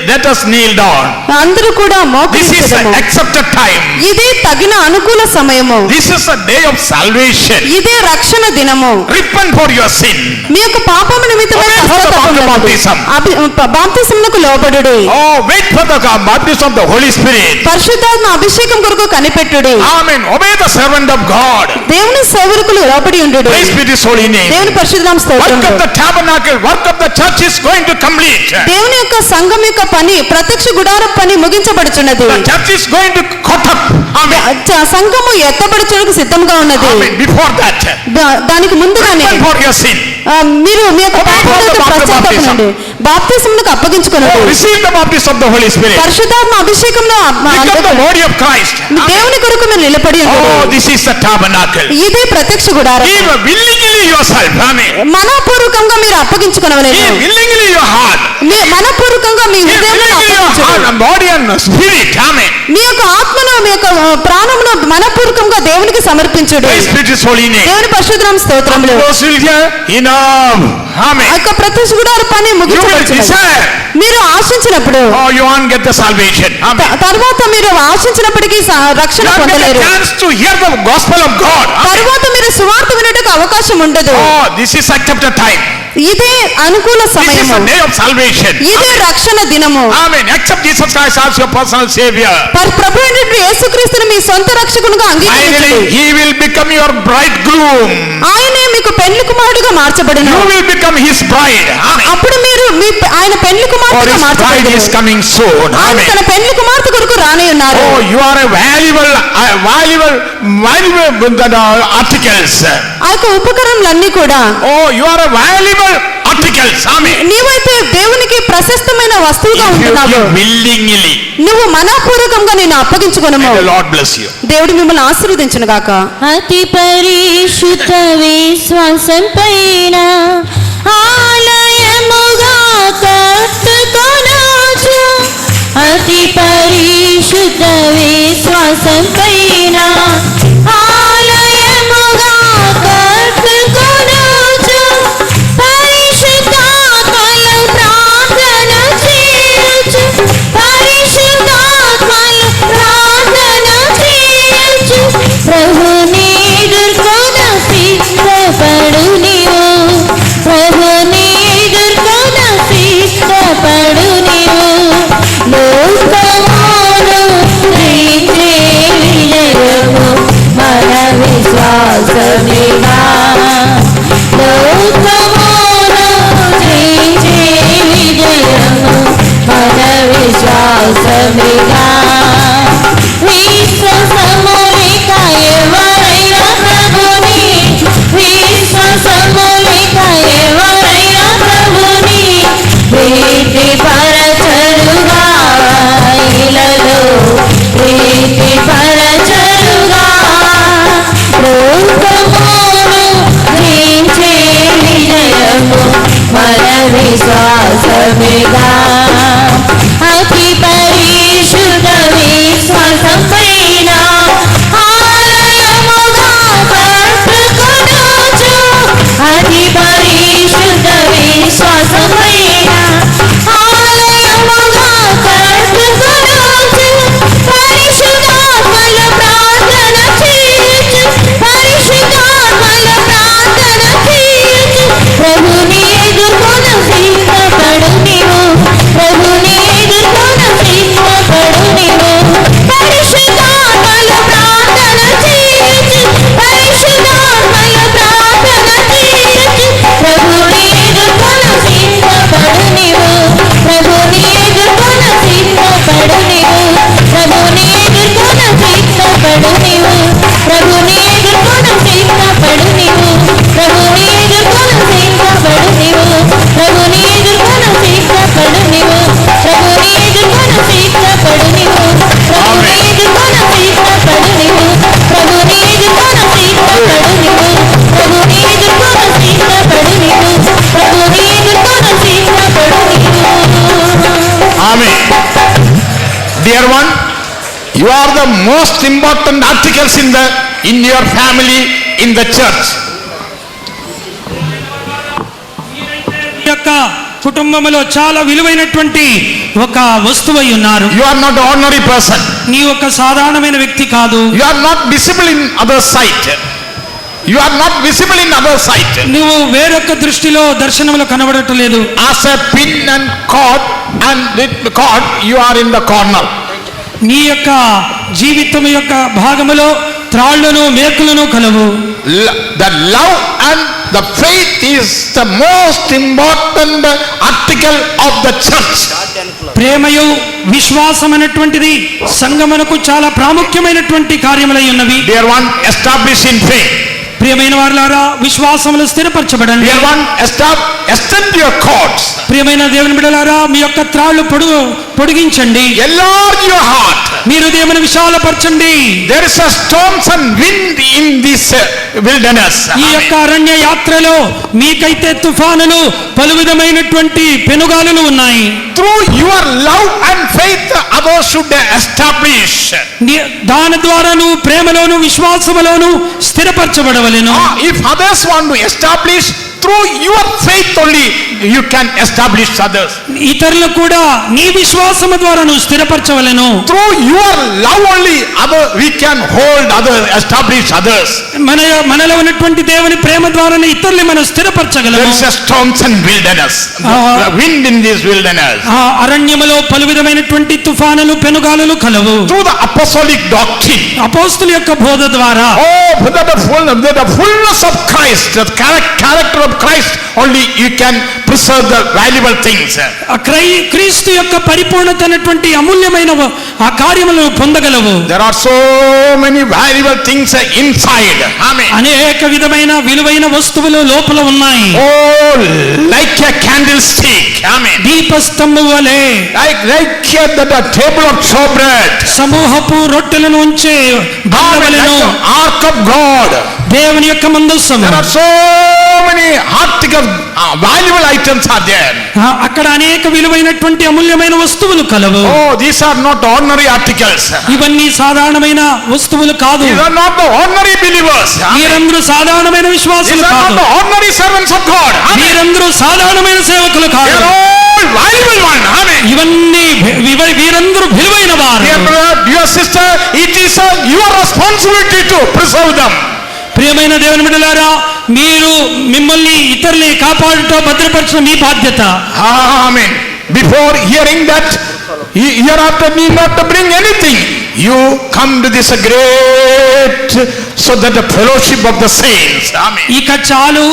Let us kneel down. అందరూ కూడా This is మోకరించెదము. an accepted time. ఇది తగిన అనుకూల సమయము. This is a day of salvation. ఇదే రక్షణ దినము. Repent for your sin. మీ యొక్క పాపము నిమిత్తమై Obey for the పశ్చాత్తాపం baptism. బాప్తిసమునకు లోబడుడి. Oh, wait for the baptism of the Holy Spirit. పరిశుద్ధాత్మ అభిషేకం కొరకు కనిపెట్టుడి. Amen. Obey the servant of God. దేవుని సేవకులు లోబడి ఉండుడి. Praise be to His holy name. దేవుని పరిశుద్ధ నామ Work స్తోత్రములు. of the tabernacle, work of the church is going to complete. దేవుని యొక్క సంఘం యొక్క పని, ప్రత్యక్ష గుడారం పని ముగించబడుచున్నది. The church is going to caught up. Amen. సంఘము ఎత్తబడుచుటకు సిద్ధంగా ఉన్నది. Amen. Before that, దానికి ముందుగానే repent for your sin. మీరు మీ యొక్క పాపములకు పశ్చాత్తాపపడండి. బాప్తిసమునకు అప్పగించుకొనుడి. Oh, receive the baptism of the Holy Spirit. పరిశుద్ధాత్మ అభిషేకంలో Become the body of Christ. దేవుని కొరకు మీరు నిలబడి Oh, ఉండండి. this is the tabernacle. ఇదే ప్రత్యక్ష గుడారం. Give willingly yourself. Amen. మనపూర్వకంగా మీరు అప్పగించుకొనవలెను. Give willingly your heart. మనపూర్వకంగా me Give హృదయంలో willingly your heart అప్పగించుకోండి. and body and spirit. Amen. మీ యొక్క ఆత్మను, మీ యొక్క ప్రాణమును మనపూర్వకంగా దేవునికి సమర్పించుడు. Praise be to His holy name. దేవుని పరిశుద్ధ నామ స్తోత్రములు. Those will hear enough. Amen. ఆ యొక్క ప్రత్యక్ష గుడార పని You will ముగించబడుచున్నది. desire. మీరు ఆశించినప్పుడు Oh, you won't get the salvation. Amen. తర్వాత మీరు ఆశించినప్పటికీ రక్షణ You won't get పొందలేరు. a chance to hear the gospel of God. Amen. తర్వాత మీరు సువార్త వినటకు అవకాశం ఉండదు. Oh, this is accepted time. ఇదే అనుకూల This is సమయము. a day of salvation. ఇదే రక్షణ దినము. Amen. Accept Jesus Christ as your personal Savior. ప్రభు అయినటువంటి యేసుక్రీస్తుని మీ మీ సొంత రక్షకునిగా అంగీకరించుడి. Finally, he will become your bridegroom. ఆయనే మీకు పెళ్లి కుమారుడుగా మార్చబడును. You will become his bride. Amen. అప్పుడు మీరు ఆయన పెళ్లి For కుమార్తెగా his bride మార్చబడును. is coming soon. ఆయన Amen. తన పెళ్లి కుమార్తె కొరకు రానే ఉన్నారు. Oh, you are a valuable articles. ఆ యొక్క ఉపకరణలన్నీ కూడా Oh, you are a valuable articles. Amen. నీవైతే దేవునికి ప్రశస్తమైన వస్తువుగా If you ఉంటున్నావు. give willingly, నువ్వు మనపూర్వకంగా నేను అప్పగించుకొనుము. may the Lord bless you. దేవుడు మిమ్మల్ని ఆశీర్వదించును గాక. అతి పరిశుద్ధ విశ్వాసం పైన ఆలయముగా కట్టుకొనుచు, అతి పరిశుద్ధ విశ్వాసం పైన ఆలయముగా కట్టుకొనుచు, పరిశుద్ధాత్మలు ప్రార్థన చేయుచు, పరిశుద్ధాత్మలు ప్రార్థన చేయుచు, ప్రభుని ఎదుర్కొన సిద్ధపడు నీవు, ప్రభుని ఎదుర్కొన సిద్ధపడు నీవు, లోకమును జయించే విజయము మన విశ్వాసమేగా, లోకమును జయించే విజయము మన విశ్వాసమేగా, విశ్వాసములేక ఎవరైనా ప్రభుని, విశ్వాసములేక ఎవరైనా ప్రభుని ప్రీతి పరచరుగా, ఇలలో ప్రీతి పరచరుగా, లోకమును జయించే విజయము మన విశ్వాసమేగా, అతి పరిశుద్ధ విశ్వాసం పైన ఆలయముగా కట్టుకొనుచు, అతి పరిశుద్ధ విశ్వాసం పైన ఆలయముగా కట్టుకొనుచు, పరిశుద్ధాత్మల ప్రార్థన చేయుచు, పరిశుద్ధాత్మల ప్రార్థన చేయుచు, ప్రభుని ఎదుర్కొన సిద్ధపడు నీవు, ప్రభుని ఎదుర్కొన సిద్ధపడు నీవు, పరిశుద్ధాత్మల ప్రార్థన చేయుచు, పరిశుద్ధాత్మల ప్రార్థన చేయుచు, ప్రభుని ఎదుర్కొన సిద్ధపడు నీవు, ప్రభుని ఎదుర్కొన సిద్ధపడు నీవు, ప్రభుని ఎదుర్కొన సిద్ధపడు నీవు, ప్రభుని ఎదుర్కొన సిద్ధపడు నీవు, ప్రభుని ఎదుర్కొన సిద్ధపడు నీవు, ప్రభుని ఎదుర్కొన సిద్ధపడు నీవు, ప్రభుని ఎదుర్కొన సిద్ధపడు నీవు, ప్రభుని ఎదుర్కొన సిద్ధపడు నీవు, ప్రభుని ఎదుర్కొన సిద్ధపడు నీవు, ప్రభుని ఎదుర్కొన సిద్ధపడు నీవు, ప్రభుని ఎదుర్కొన సిద్ధపడు నీవు. Amen. Dear one, you are the most important articles in your family, in the church. ఈ యొక్క కుటుంబంలో చాలా విలువైనటువంటి ఒక వస్తువై ఉన్నారు. You are not an ordinary person. నీ ఒక సాధారణమైన వ్యక్తి కాదు. You are not visible in other sight. You are not visible in other sight. నువ్వు వేరొక దృష్టిలో దర్శనంలో కనబడటలేదు. As a pin and cord, you are in the corner. నీ యొక్క జీవితం యొక్క భాగములో త్రాళ్లను మేకులను కలవు. The love and the faith is the most important article of the church. ప్రేమయు విశ్వాసం అనేటువంటిది సంఘమునకు చాలా ప్రాముఖ్యమైనటువంటి కార్యములై ఉన్నవి. Dear one, establish in faith. ప్రియమైన వారులారా, విశ్వాసములో స్థిరపరచబడండి. Dear one, extend your cords. ప్రియమైన దేవుని బిడ్డలారా, మీ యొక్క త్రాళ్ళు పొడిగించండి. Enlarge your heart. మీ హృదయమును విశాలపరచండి. There is a storms and wind in this wilderness. ఈ యొక్క అరణ్య యాత్రలో మీకైతే తుఫానులు పలు విధమైనటువంటి పెనుగాలులు ఉన్నాయి. Through your love and faith, others should establish. దాని ద్వారా నువ్వు ప్రేమలోను విశ్వాసములోను స్థిరపరచబడవలెను. If others want to establish through your faith only you can establish others. ఇతరులు కూడా నీ విశ్వాసము ద్వారా నువ్వు స్థిరపరచవలెను. Through your love only we can hold others, establish others. మనలో ఉన్నటువంటి దేవుని ప్రేమ ద్వారానే ఇతరుల్ని మనం స్థిరపరచగలము. There is a storms and wilderness, wind in this wilderness. అరణ్యములో పలు విధమైనటువంటి తుఫానులు పెనుగాలులు కలవు. Through the apostolic doctrine, అపోస్తుల యొక్క బోధ ద్వారా, the fullness of Christ, the character of Christ only you can preserve the valuable things. క్రీస్తు యొక్క పరిపూర్ణత అనేటువంటి అమూల్యమైన ఆ కార్యములను పొందగలవు. There are so many valuable things inside. Amen. అనేక విధమైన విలువైన వస్తువులు లోపల ఉన్నాయి. Oh, like a candlestick. Amen. దీపస్తంభం వలె, like the table of showbread. సమూహపు రొట్టెలను ఉంచే బల్లవలెను. Ark of God. దేవుని యొక్క మందస్సము. There are so many articles, valuable items are there. అక్కడ అనేక విలువైనటువంటి అమూల్యమైన వస్తువులు కలవు. Oh, these are not ordinary articles. ఇవన్నీ సాధారణమైన వస్తువులు కాదు. These are not the ordinary believers. మీరందరూ సాధారణమైన విశ్వాసులు These are కాదు. not the ordinary servants of God. మీరందరూ సాధారణమైన సేవకులు They కాదు. are all valuable one. Amen. ఇవన్నీ వీరందరూ విలువైన వారు. Dear brother, dear sister, it is your responsibility to preserve them. ప్రియమైన దేవుని బిడ్డలారా, మీరు మిమ్మల్ని ఇతరుల్ని కాపాడుతూ భద్రపరచడం మీ బాధ్యత. Amen. Before hearing that, hereafter need not to bring anything. You come to this great, so that the fellowship of the saints. Amen. ఇక చాలు,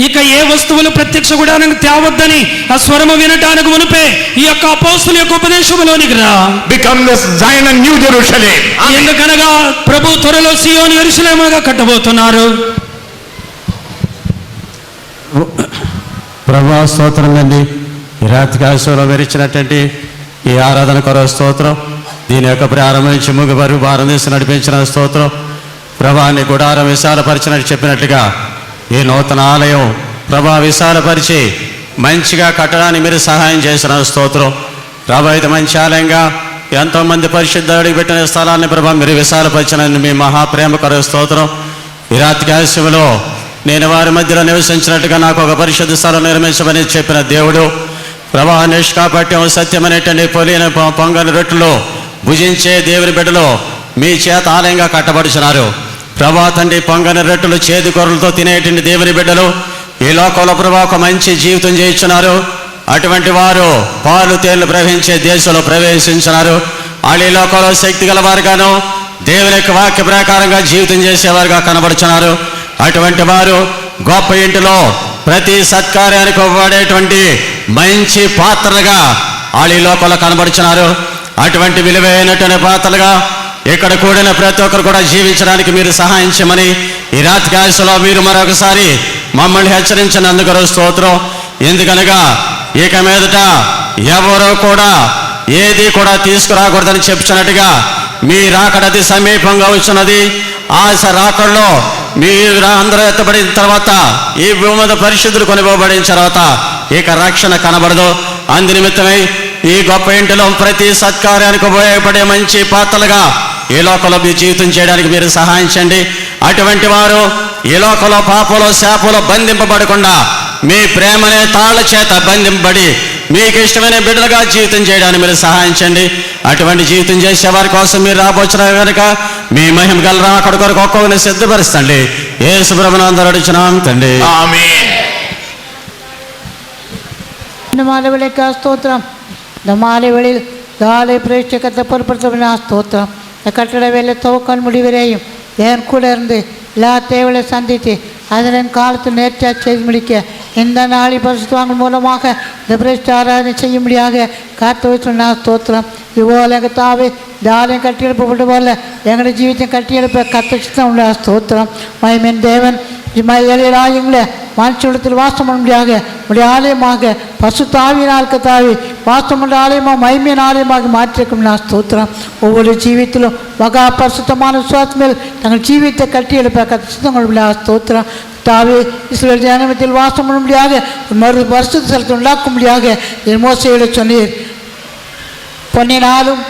ఇక ఏ వస్తువులు ప్రత్యక్ష గుడానికి తేవద్దని ఆ స్వరము వినటానికి మునిపే ఈ యొక్క అపోస్తుల యొక్క ఉపదేశములోనికి రా. Become the Zion and New Jerusalem. ఎందుకనగా ప్రభు త్వరలో సియోను యెరూషలేముగా కట్టబోతున్నారు. ప్రభు స్తోత్రం అండి. ఈ రాత్రి ఆశలో విరిచినటువంటి ఈ ఆరాధన కొరకు స్తోత్రం. దీని యొక్క ప్రారంభించి ముగివరు భారం తీసి నడిపించిన స్తోత్రం. ప్రభాని గుడారం విశాలపరిచినట్టు చెప్పినట్టుగా ఈ నూతన ఆలయం ప్రభా విశాలపరిచి మంచిగా కట్టడానికి మీరు సహాయం చేసిన స్తోత్రం. ప్రభా ఇది మంచి ఆలయంగా ఎంతోమంది పరిశుద్ధుడికి పెట్టిన స్థలాన్ని ప్రభా మీరు విశాలపరిచిన మీ మహాప్రేమ కొరకు స్తోత్రం. ఈ రాత్రి ఆశలో నేను వారి మధ్యలో నివసించినట్టుగా నాకు ఒక పరిశుద్ధ స్థలం నిర్మించమని చెప్పిన దేవుడు ప్రభా నిష్కాపట్యం సత్యమనేటువంటి పొలిన పొంగని రొట్టెలు భుజించే దేవుని బిడ్డలు మీ చేత ఆలయంగా కట్టబడుచున్నారు. ప్రభా తండ్రి పొంగని రొట్టెలు చేదు కొరలతో తినేటువంటి దేవుని బిడ్డలు ఈ లోకంలో ప్రభా ఒక మంచి జీవితం చేయించున్నారు. అటువంటి వారు పాలు తేళ్లు ప్రవహించే దేశంలో ప్రవేశించున్నారు. వాళ్ళు ఈ లోకంలో శక్తి గలవారుగాను దేవుని యొక్క వాక్య ప్రకారంగా జీవితం చేసేవారుగా కనబడుచున్నారు. అటువంటి వారు గొప్ప ఇంటిలో ప్రతి సత్కార్యానికి వాడేటువంటి మంచి పాత్రలుగా వాళ్ళు ఈ లోకంలో కనబడుచున్నారు. అటువంటి విలువైనటువంటి పాత్రలుగా ఇక్కడ కూడిన ప్రతి ఒక్కరు కూడా జీవించడానికి మీరు సహాయం చేయమని ఈ రాత్రి ఆశలో మీరు మరొకసారి మమ్మల్ని హెచ్చరించినందుకు స్తోత్రం. ఎందుకనగా ఇక మీదట ఎవరో కూడా ఏది కూడా తీసుకురాకూడదని చెప్తున్నట్టుగా మీ రాకడది సమీపంగా వచ్చినది. ఆశ రాకడలో మీరు అందరూ ఎత్తబడిన తర్వాత ఈ భూమి మీద పరిశుద్ధులు కొనిపోబడిన తర్వాత ఇక రక్షణ కనబడదు. అందు నిమిత్తమై ఈ గొప్ప ఇంటిలో ప్రతి సత్కార్యానికి ఉపయోగపడే మంచి పాత్రలుగా ఈ లోకంలో మీ జీవితం చేయడానికి మీరు సహాయం చేయండి. అటువంటి వారు ఈ లోకంలో పాపంలో శాపంలో బంధింపబడకుండా మీ ప్రేమనే తాళ్ళ చేత బంధింపబడి మీకు ఇష్టమైన బిడ్డలుగా జీవితం చేయడానికి మీరు సహాయం చేయండి. అటువంటి జీవితం చేసే వారి కోసం మీరు రాబోచిన కనుక మీ మహిమ గల అక్కడ కొరకు ఒక్కొక్కరిని సిద్ధపరుస్తండి. యేసు ప్రభువుని అందరూ అడుగుచున్నాం తండ్రి. ఆమేన్. മാലവിളിക്ക് സ്തോത്രം. മാലവിളിയിൽ ദാലെ പ്രേക്ഷകത്തെ പുറപ്പെടുത്തുന്ന സ്തോത്രം. கட்டட வேலை துவக்கம் முடிவரையும் என் கூட இருந்து எல்லா தேவையை சந்தித்து அதன் காலத்து நேர்த்தியாக செய்து முடிக்க இந்த நாளை பரிசுத்தவான்கள் மூலமாக இந்த பிரேஷ்ட ஆராதனை செய்யும்படியாக காத்து வச்சுனா ஸ்தோத்திரம். இதுபோல் எங்கள் தாவே இந்த ஆலயம் கட்டியெழுப்பப்பட்ட போல எங்களுடைய ஜீவித்தை கட்டியெழுப்ப கத்தச்சித்தம் உள்ள ஸ்தோத்திரம். மகிமையின் தேவன் ஏழு ஆலயங்களை மனுஷத்தில் வாசம் பண்ணும்படியாக உடைய ஆலயமாக பசுத்த ஆவியினால் கத்தாவி வாசம் பண்ணுற ஆலயமாக மகிமையின் ஆலயமாக மாற்றிருக்கும் நான் ஸ்தோத்திரம். ஒவ்வொரு ஜீவித்திலும் மகா பரிசுத்தமான விசுவாசம் மேல் தங்கள் ஜீவித்தை கட்டி எழுப்ப கத்தச்சித்தம் கொள்ளும் ஸ்தோத்திரம். தாவே இஸ்ரவேல் ஜனத்தில் வாசம் பண்ணும்படியாக மறு பரிசுத்த ஸ்தலத்தை உண்டாக்கும்படியாக என் மோசையிட சொன்னீர். பொன்னினாலும்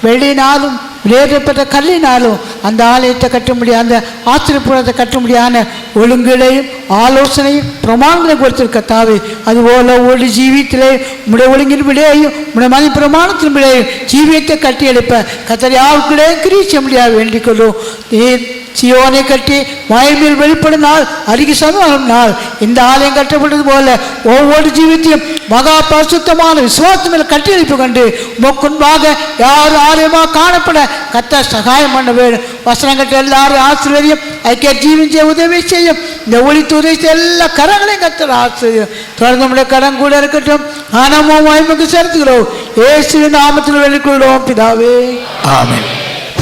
வெள்ளினாலும் வெளியேற்றப்பட்ட கல்லினாலும் அந்த ஆலயத்தை கட்ட முடியாது, அந்த ஆசிரியப்புறத்தை கட்ட முடியாத ஒழுங்குகளையும் ஆலோசனையும் பிரமாணங்களையும் கொடுத்திருக்க தாவே, அதுபோல ஒரு ஜீவியத்திலே உடைய ஒழுங்கின் விடையையும் உடைய மதி பிரமாணத்தின் விடையும் ஜீவியத்தை கட்டி எழுப்ப கத்தரை யாருக்குள்ளே கிரீச்ச முடியாது வேண்டிக் கொள்ளும். சியோனை கட்டி மயமில் வெளிப்படும் நாள் அருகி சமம் நாள் இந்த ஆலயம் கட்டப்பட்டது போல ஒவ்வொரு ஜீவித்தையும் மகா பரிசுத்தமான விசுவாசத்தில் கட்டி எழுப்பி கொண்டு முன்பாக யார் ஆலயமாக காணப்பட கத்த சகாயம் பண்ண வேண்டும். வசனம் கட்ட எல்லாரும் ஆசிரியரையும் ஐக்கிய ஜீவிச்ச உதவி செய்யும். இந்த ஒளித்து உதவி செய்ய எல்லா கரங்களையும் கத்தர் ஆசிரியம் தொடர்ந்து நம்முடைய கடன் கூட இருக்கட்டும். ஆனாமோ மயமுக்கு செலுத்துகிறோம் இயேசுவின் நாமத்தில் வெளிக்கொள்கிறோம் பிதாவே, Amen.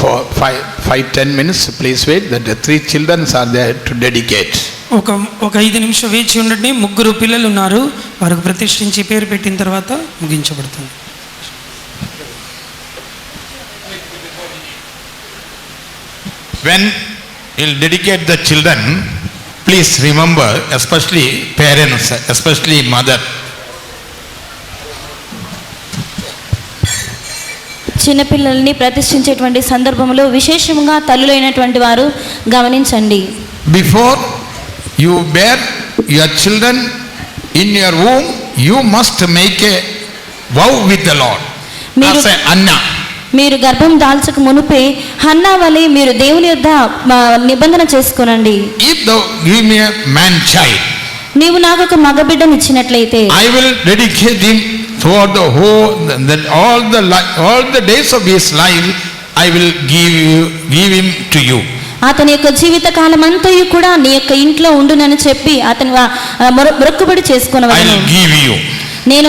For 5-10 minutes, please wait. That the 3 children are there to dedicate. ఒక 5 నిమిషం వేచి ఉండండి. 3 పిల్లలు ఉన్నారు, వారికి ప్రతిష్ఠించి పేరు పెట్టిన తర్వాత ముగించబడుతుంది. When you'll dedicate the children, please remember, especially parents, especially mother. చిన్నపిల్లల్ని ప్రతిష్ఠించేటువంటి సందర్భంలో విశేషంగా తల్లులైనటువంటి వారు గమనించండి. Before you bear your children in your womb, you must make a vow with the Lord. As a Anna. మీరు గర్భం దాల్చక మునుపే హన్నా వలె మీరు దేవుని యొద్ద నిబంధన చేసుకోనండి. If thou give me a man child, నీవు నాకు ఒక మగబిడ్డను ఇచ్చినట్లయితే I will dedicate him throughout the whole, all the days of his life, I will give him to you. అతని యొక్క జీవిత కాలం అంతయు కూడా నీ యొక్క ఇంట్లో ఉండునని చెప్పి అతని మొక్కుబడి చేసుకొనవలెను. I will give you. నేను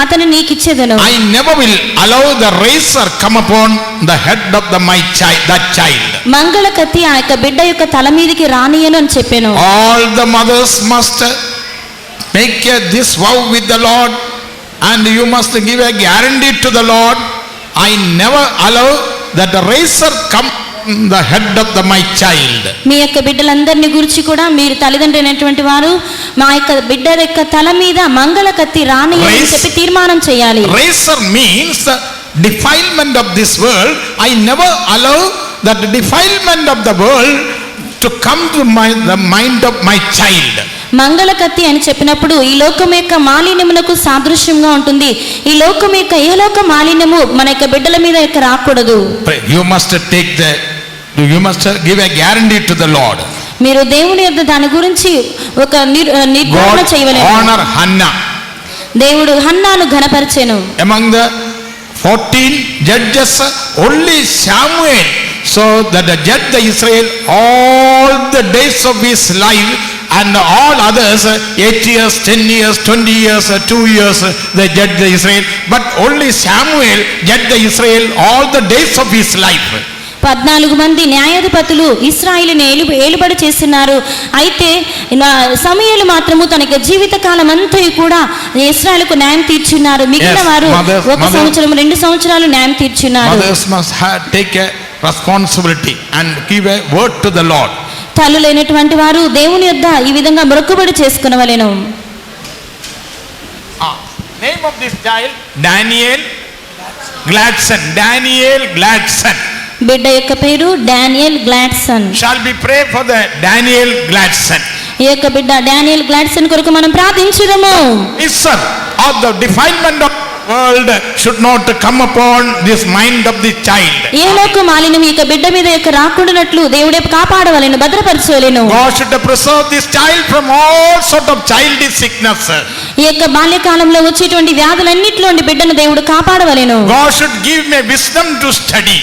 అతని నీకు ఇచ్చేదను. I never will allow the razor come upon the head of that child. మంగళ కత్తి ఆ యొక్క బిడ్డ యొక్క తల మీదకి రానియను అని చెప్పాను. All the mothers must make this vow with the Lord, and you must give a guarantee to the Lord. I never allow that the razor come the head of my child. మీ యొక్క బిడ్డలందరిని గురించి కూడా మీరు తల్లిదండ్రులైనటువంటి వారు మా యొక్క బిడ్డ యొక్క తల మీద మంగళ కత్తి రాని అని చెప్పి తీర్మానం చేయాలి. Razor means the defilement of this world. I never allow that the defilement of the world to come to the mind of my child. మంగళ కత్తి అని చెప్పినప్పుడు ఈ లోకం యొక్క మాలిన్యమునకు సాదృశ్యంగా ఉంటుంది. ఈ లోకం యొక్క ఏలోక మాలిన్యము మన యొక్క బిడ్డల మీద యొక్క రాకూడదు. You must give a guarantee to the Lord. మీరు దేవుని యొక్క దాని గురించి ఒక నిర్ధారణ చేయవలెను. Honor Hannah. దేవుడు హన్నాను ఘనపరిచెను. Among the 14 judges, only Samuel, so that the judge the Israel all the days of his life, and all others 8 years, 10 years, 20 years, 2 years they judged the Israel, but only Samuel judged the Israel all the days of his life. 14 మంది న్యాయాధిపతులు ఇశ్రాయేలుని ఏలుబడి చేస్తున్నారు. అయితే సమూయేలు మాత్రము తన జీవిత కాలం అంతా కూడా ఇశ్రాయేలుకు న్యాయం తీర్చున్నారు. మిగిలిన వారు 1 సంవత్సరం 2 సంవత్సరాలు న్యాయం తీర్చున్నారు. Mothers must take a responsibility and give a word to the Lord. తల్లులైనటువంటి వారు దేవుని యొద్ద ఈ విధంగా మొక్కుబడి చేసుకొనవలెను. Name of this child Daniel Gladson. Daniel Gladson. బిడ్డ యొక్క పేరు Daniel గ్లాడ్సన్. Shall we pray for the Daniel Gladson? ఈ యొక్క బిడ్డ డానియల్ గ్లాడ్సన్ కొరకు మనం ప్రార్థించుదాము. Son of the defilement of world should not come upon this mind of the child. ఏ లోక మాలిన్యం ఈ యొక్క బిడ్డ మీద యొక్క రాకుండానట్లు దేవుడే కాపాడవలెను, భద్రపరచవలెను. God should preserve this child from all sort of childish sickness. ఈ యొక్క బాల్యకాలంలో వచ్చేటువంటి వ్యాధులన్నిటిలో బిడ్డను దేవుడు కాపాడవలెను. God should give me wisdom to study.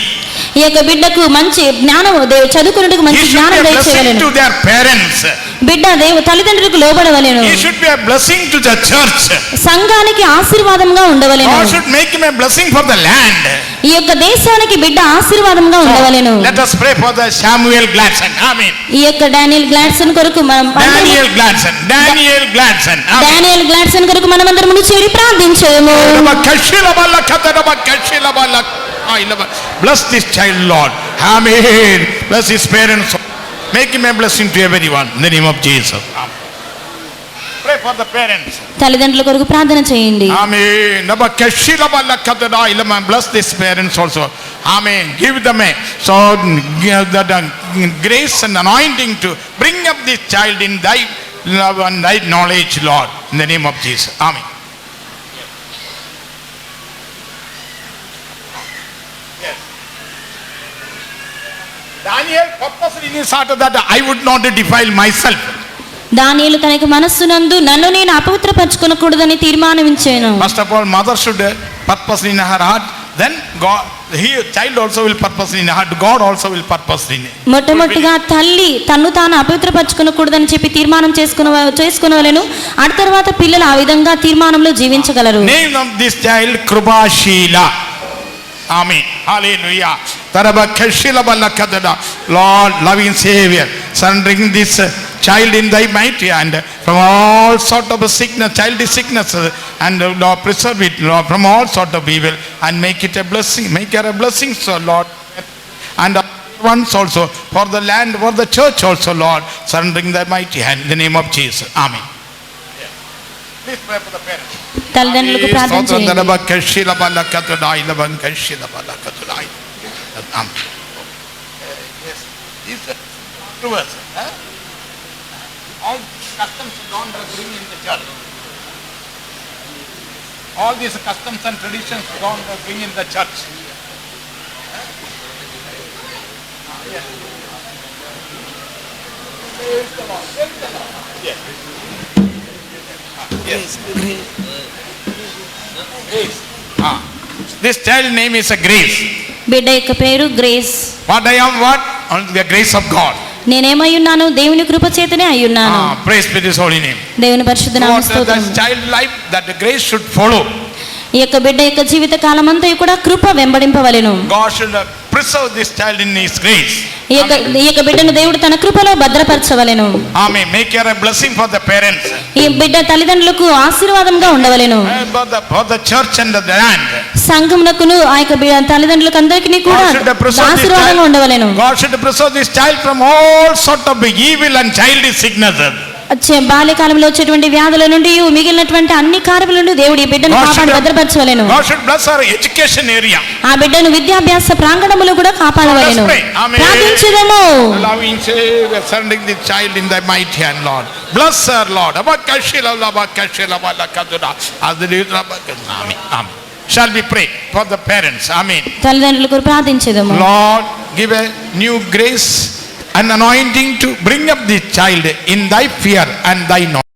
ఈ యొక్క బిడ్డకు మంచి జ్ఞానం చదువుకున్నట్టుకు మంచి జ్ఞానం దయచేయవలెను. To their parents. బిడ్డ తల్లిదండ్రులకు లోబడవలెను. He should be a blessing to the church. సంఘానికి ఆశీర్వాదంగా ఉండవలెను. God should make him a blessing for the land. ఈ యొక్క దేశానికి బిడ్డ ఆశీర్వాదంగా ఉండవలెను. Let us pray for the Samuel Gladson. Amen. ఈ యొక్క డానియల్ గ్లాడ్సన్ కొరకు మనం Daniel Gladson. Amen. డానియల్ గ్లాడ్సన్ కొరకు మనమందరం చేరి ప్రార్థించదము. Bless this child, Lord. Amen. Bless his parents. Make him a blessing to everyone. In the name of Jesus. Pray for the parents. తల్లిదండ్రుల కొరకు ప్రార్థన చేయండి. Amen. Bless these parents also. Amen. Give them a grace and anointing to bring up this child in thy love and thy knowledge, Lord. In the name of Jesus. Amen. Yes. Daniel purposely in his heart that I would not defile myself. దానియేలు తనకి మనస్సునందు నన్ను నేను అపవిత్రపరచుకొనకూడదని తీర్మానించాను. First of all, mother should purposely in her heart. Then God, child also will purposely in her heart. God also will purposely in it. మొట్టమొదటిగా తల్లి తన్ను తాను అపవిత్రపరచుకొనకూడదని చెప్పి తీర్మానం చేసుకునవలెను. ఆ తర్వాత పిల్లలు ఆ విధంగా తీర్మానంలో జీవించగలరు. Name of this child Krupashila. Amen. Hallelujah. Tarabakashila balakadada. Lord, loving Savior, surrendering this child in thy mighty hand from all sort of sickness, childish sickness, and Lord, preserve it, Lord, from all sort of evil, and make it a blessing, make her a blessing, so Lord, and once also for the land, for the church also, Lord, surrendering thy mighty hand in the name of Jesus. Amen. Please pray for the parents. తల్లిదండ్రులకు ప్రార్థన చేయండి. Tarabakashila balakadada, ilabankashila balakadada. Amen. Yes. These are two words. All customs don't bring in the church. All these customs and traditions don't bring in the church. Yes. Praise the Lord. Praise the Lord. Yes. Yes. Grace. This child name is a Grace. బిడ్డ యొక్క పేరు grace. What I am, what? Only the grace of God. నేనేమై ఉన్నాను? దేవుని కృప చేతనే అయ్యున్నాను. Praise be His holy name. దేవుని పరిశుద్ధ నామమునకు స్తోత్రం. That child life, that the grace should follow. ఈ యొక్క బిడ్డ యొక్క జీవిత కాలమంతా కూడా కృప వెంబడింపవలెను. God should preserve this child in His grace. ఈ యొక్క బిడ్డను దేవుడు తన కృపలో భద్రపరచవలెను. Amen. Make her a blessing for the parents. ఈ బిడ్డ తల్లిదండ్రులకు ఆశీర్వాదంగా ఉండవలెను. For the church and the land. సంఘమునకును ఆ యొక్క తల్లిదండ్రులకు అందరికీ కూడా ఆశీర్వాదంగా ఉండవలెను. God should preserve this child from all sort of evil and childish sicknesses. బాల్యకాలంలో వచ్చేటువంటి వ్యాధుల నుండి మిగిలినటువంటి అన్ని కార్యముల నుండి దేవుడు ఈ బిడ్డను కాపాడి భద్రపరచవలెను. God should bless her education area. ఆ బిడ్డను విద్యాభ్యాస ప్రాంగణములో కూడా కాపాడవలెను. ప్రార్థించుదాము. Loving Savior, sending the child in thy mighty hand, Lord. Bless her, Lord. Abakashila labakashila balakaduna. Amen. Amen. Shall we pray for the parents? Amen. తల్లిదండ్రులకు ప్రార్థించుదాము. Lord, give a new grace and anointing to bring up this child in thy fear and thy knowledge.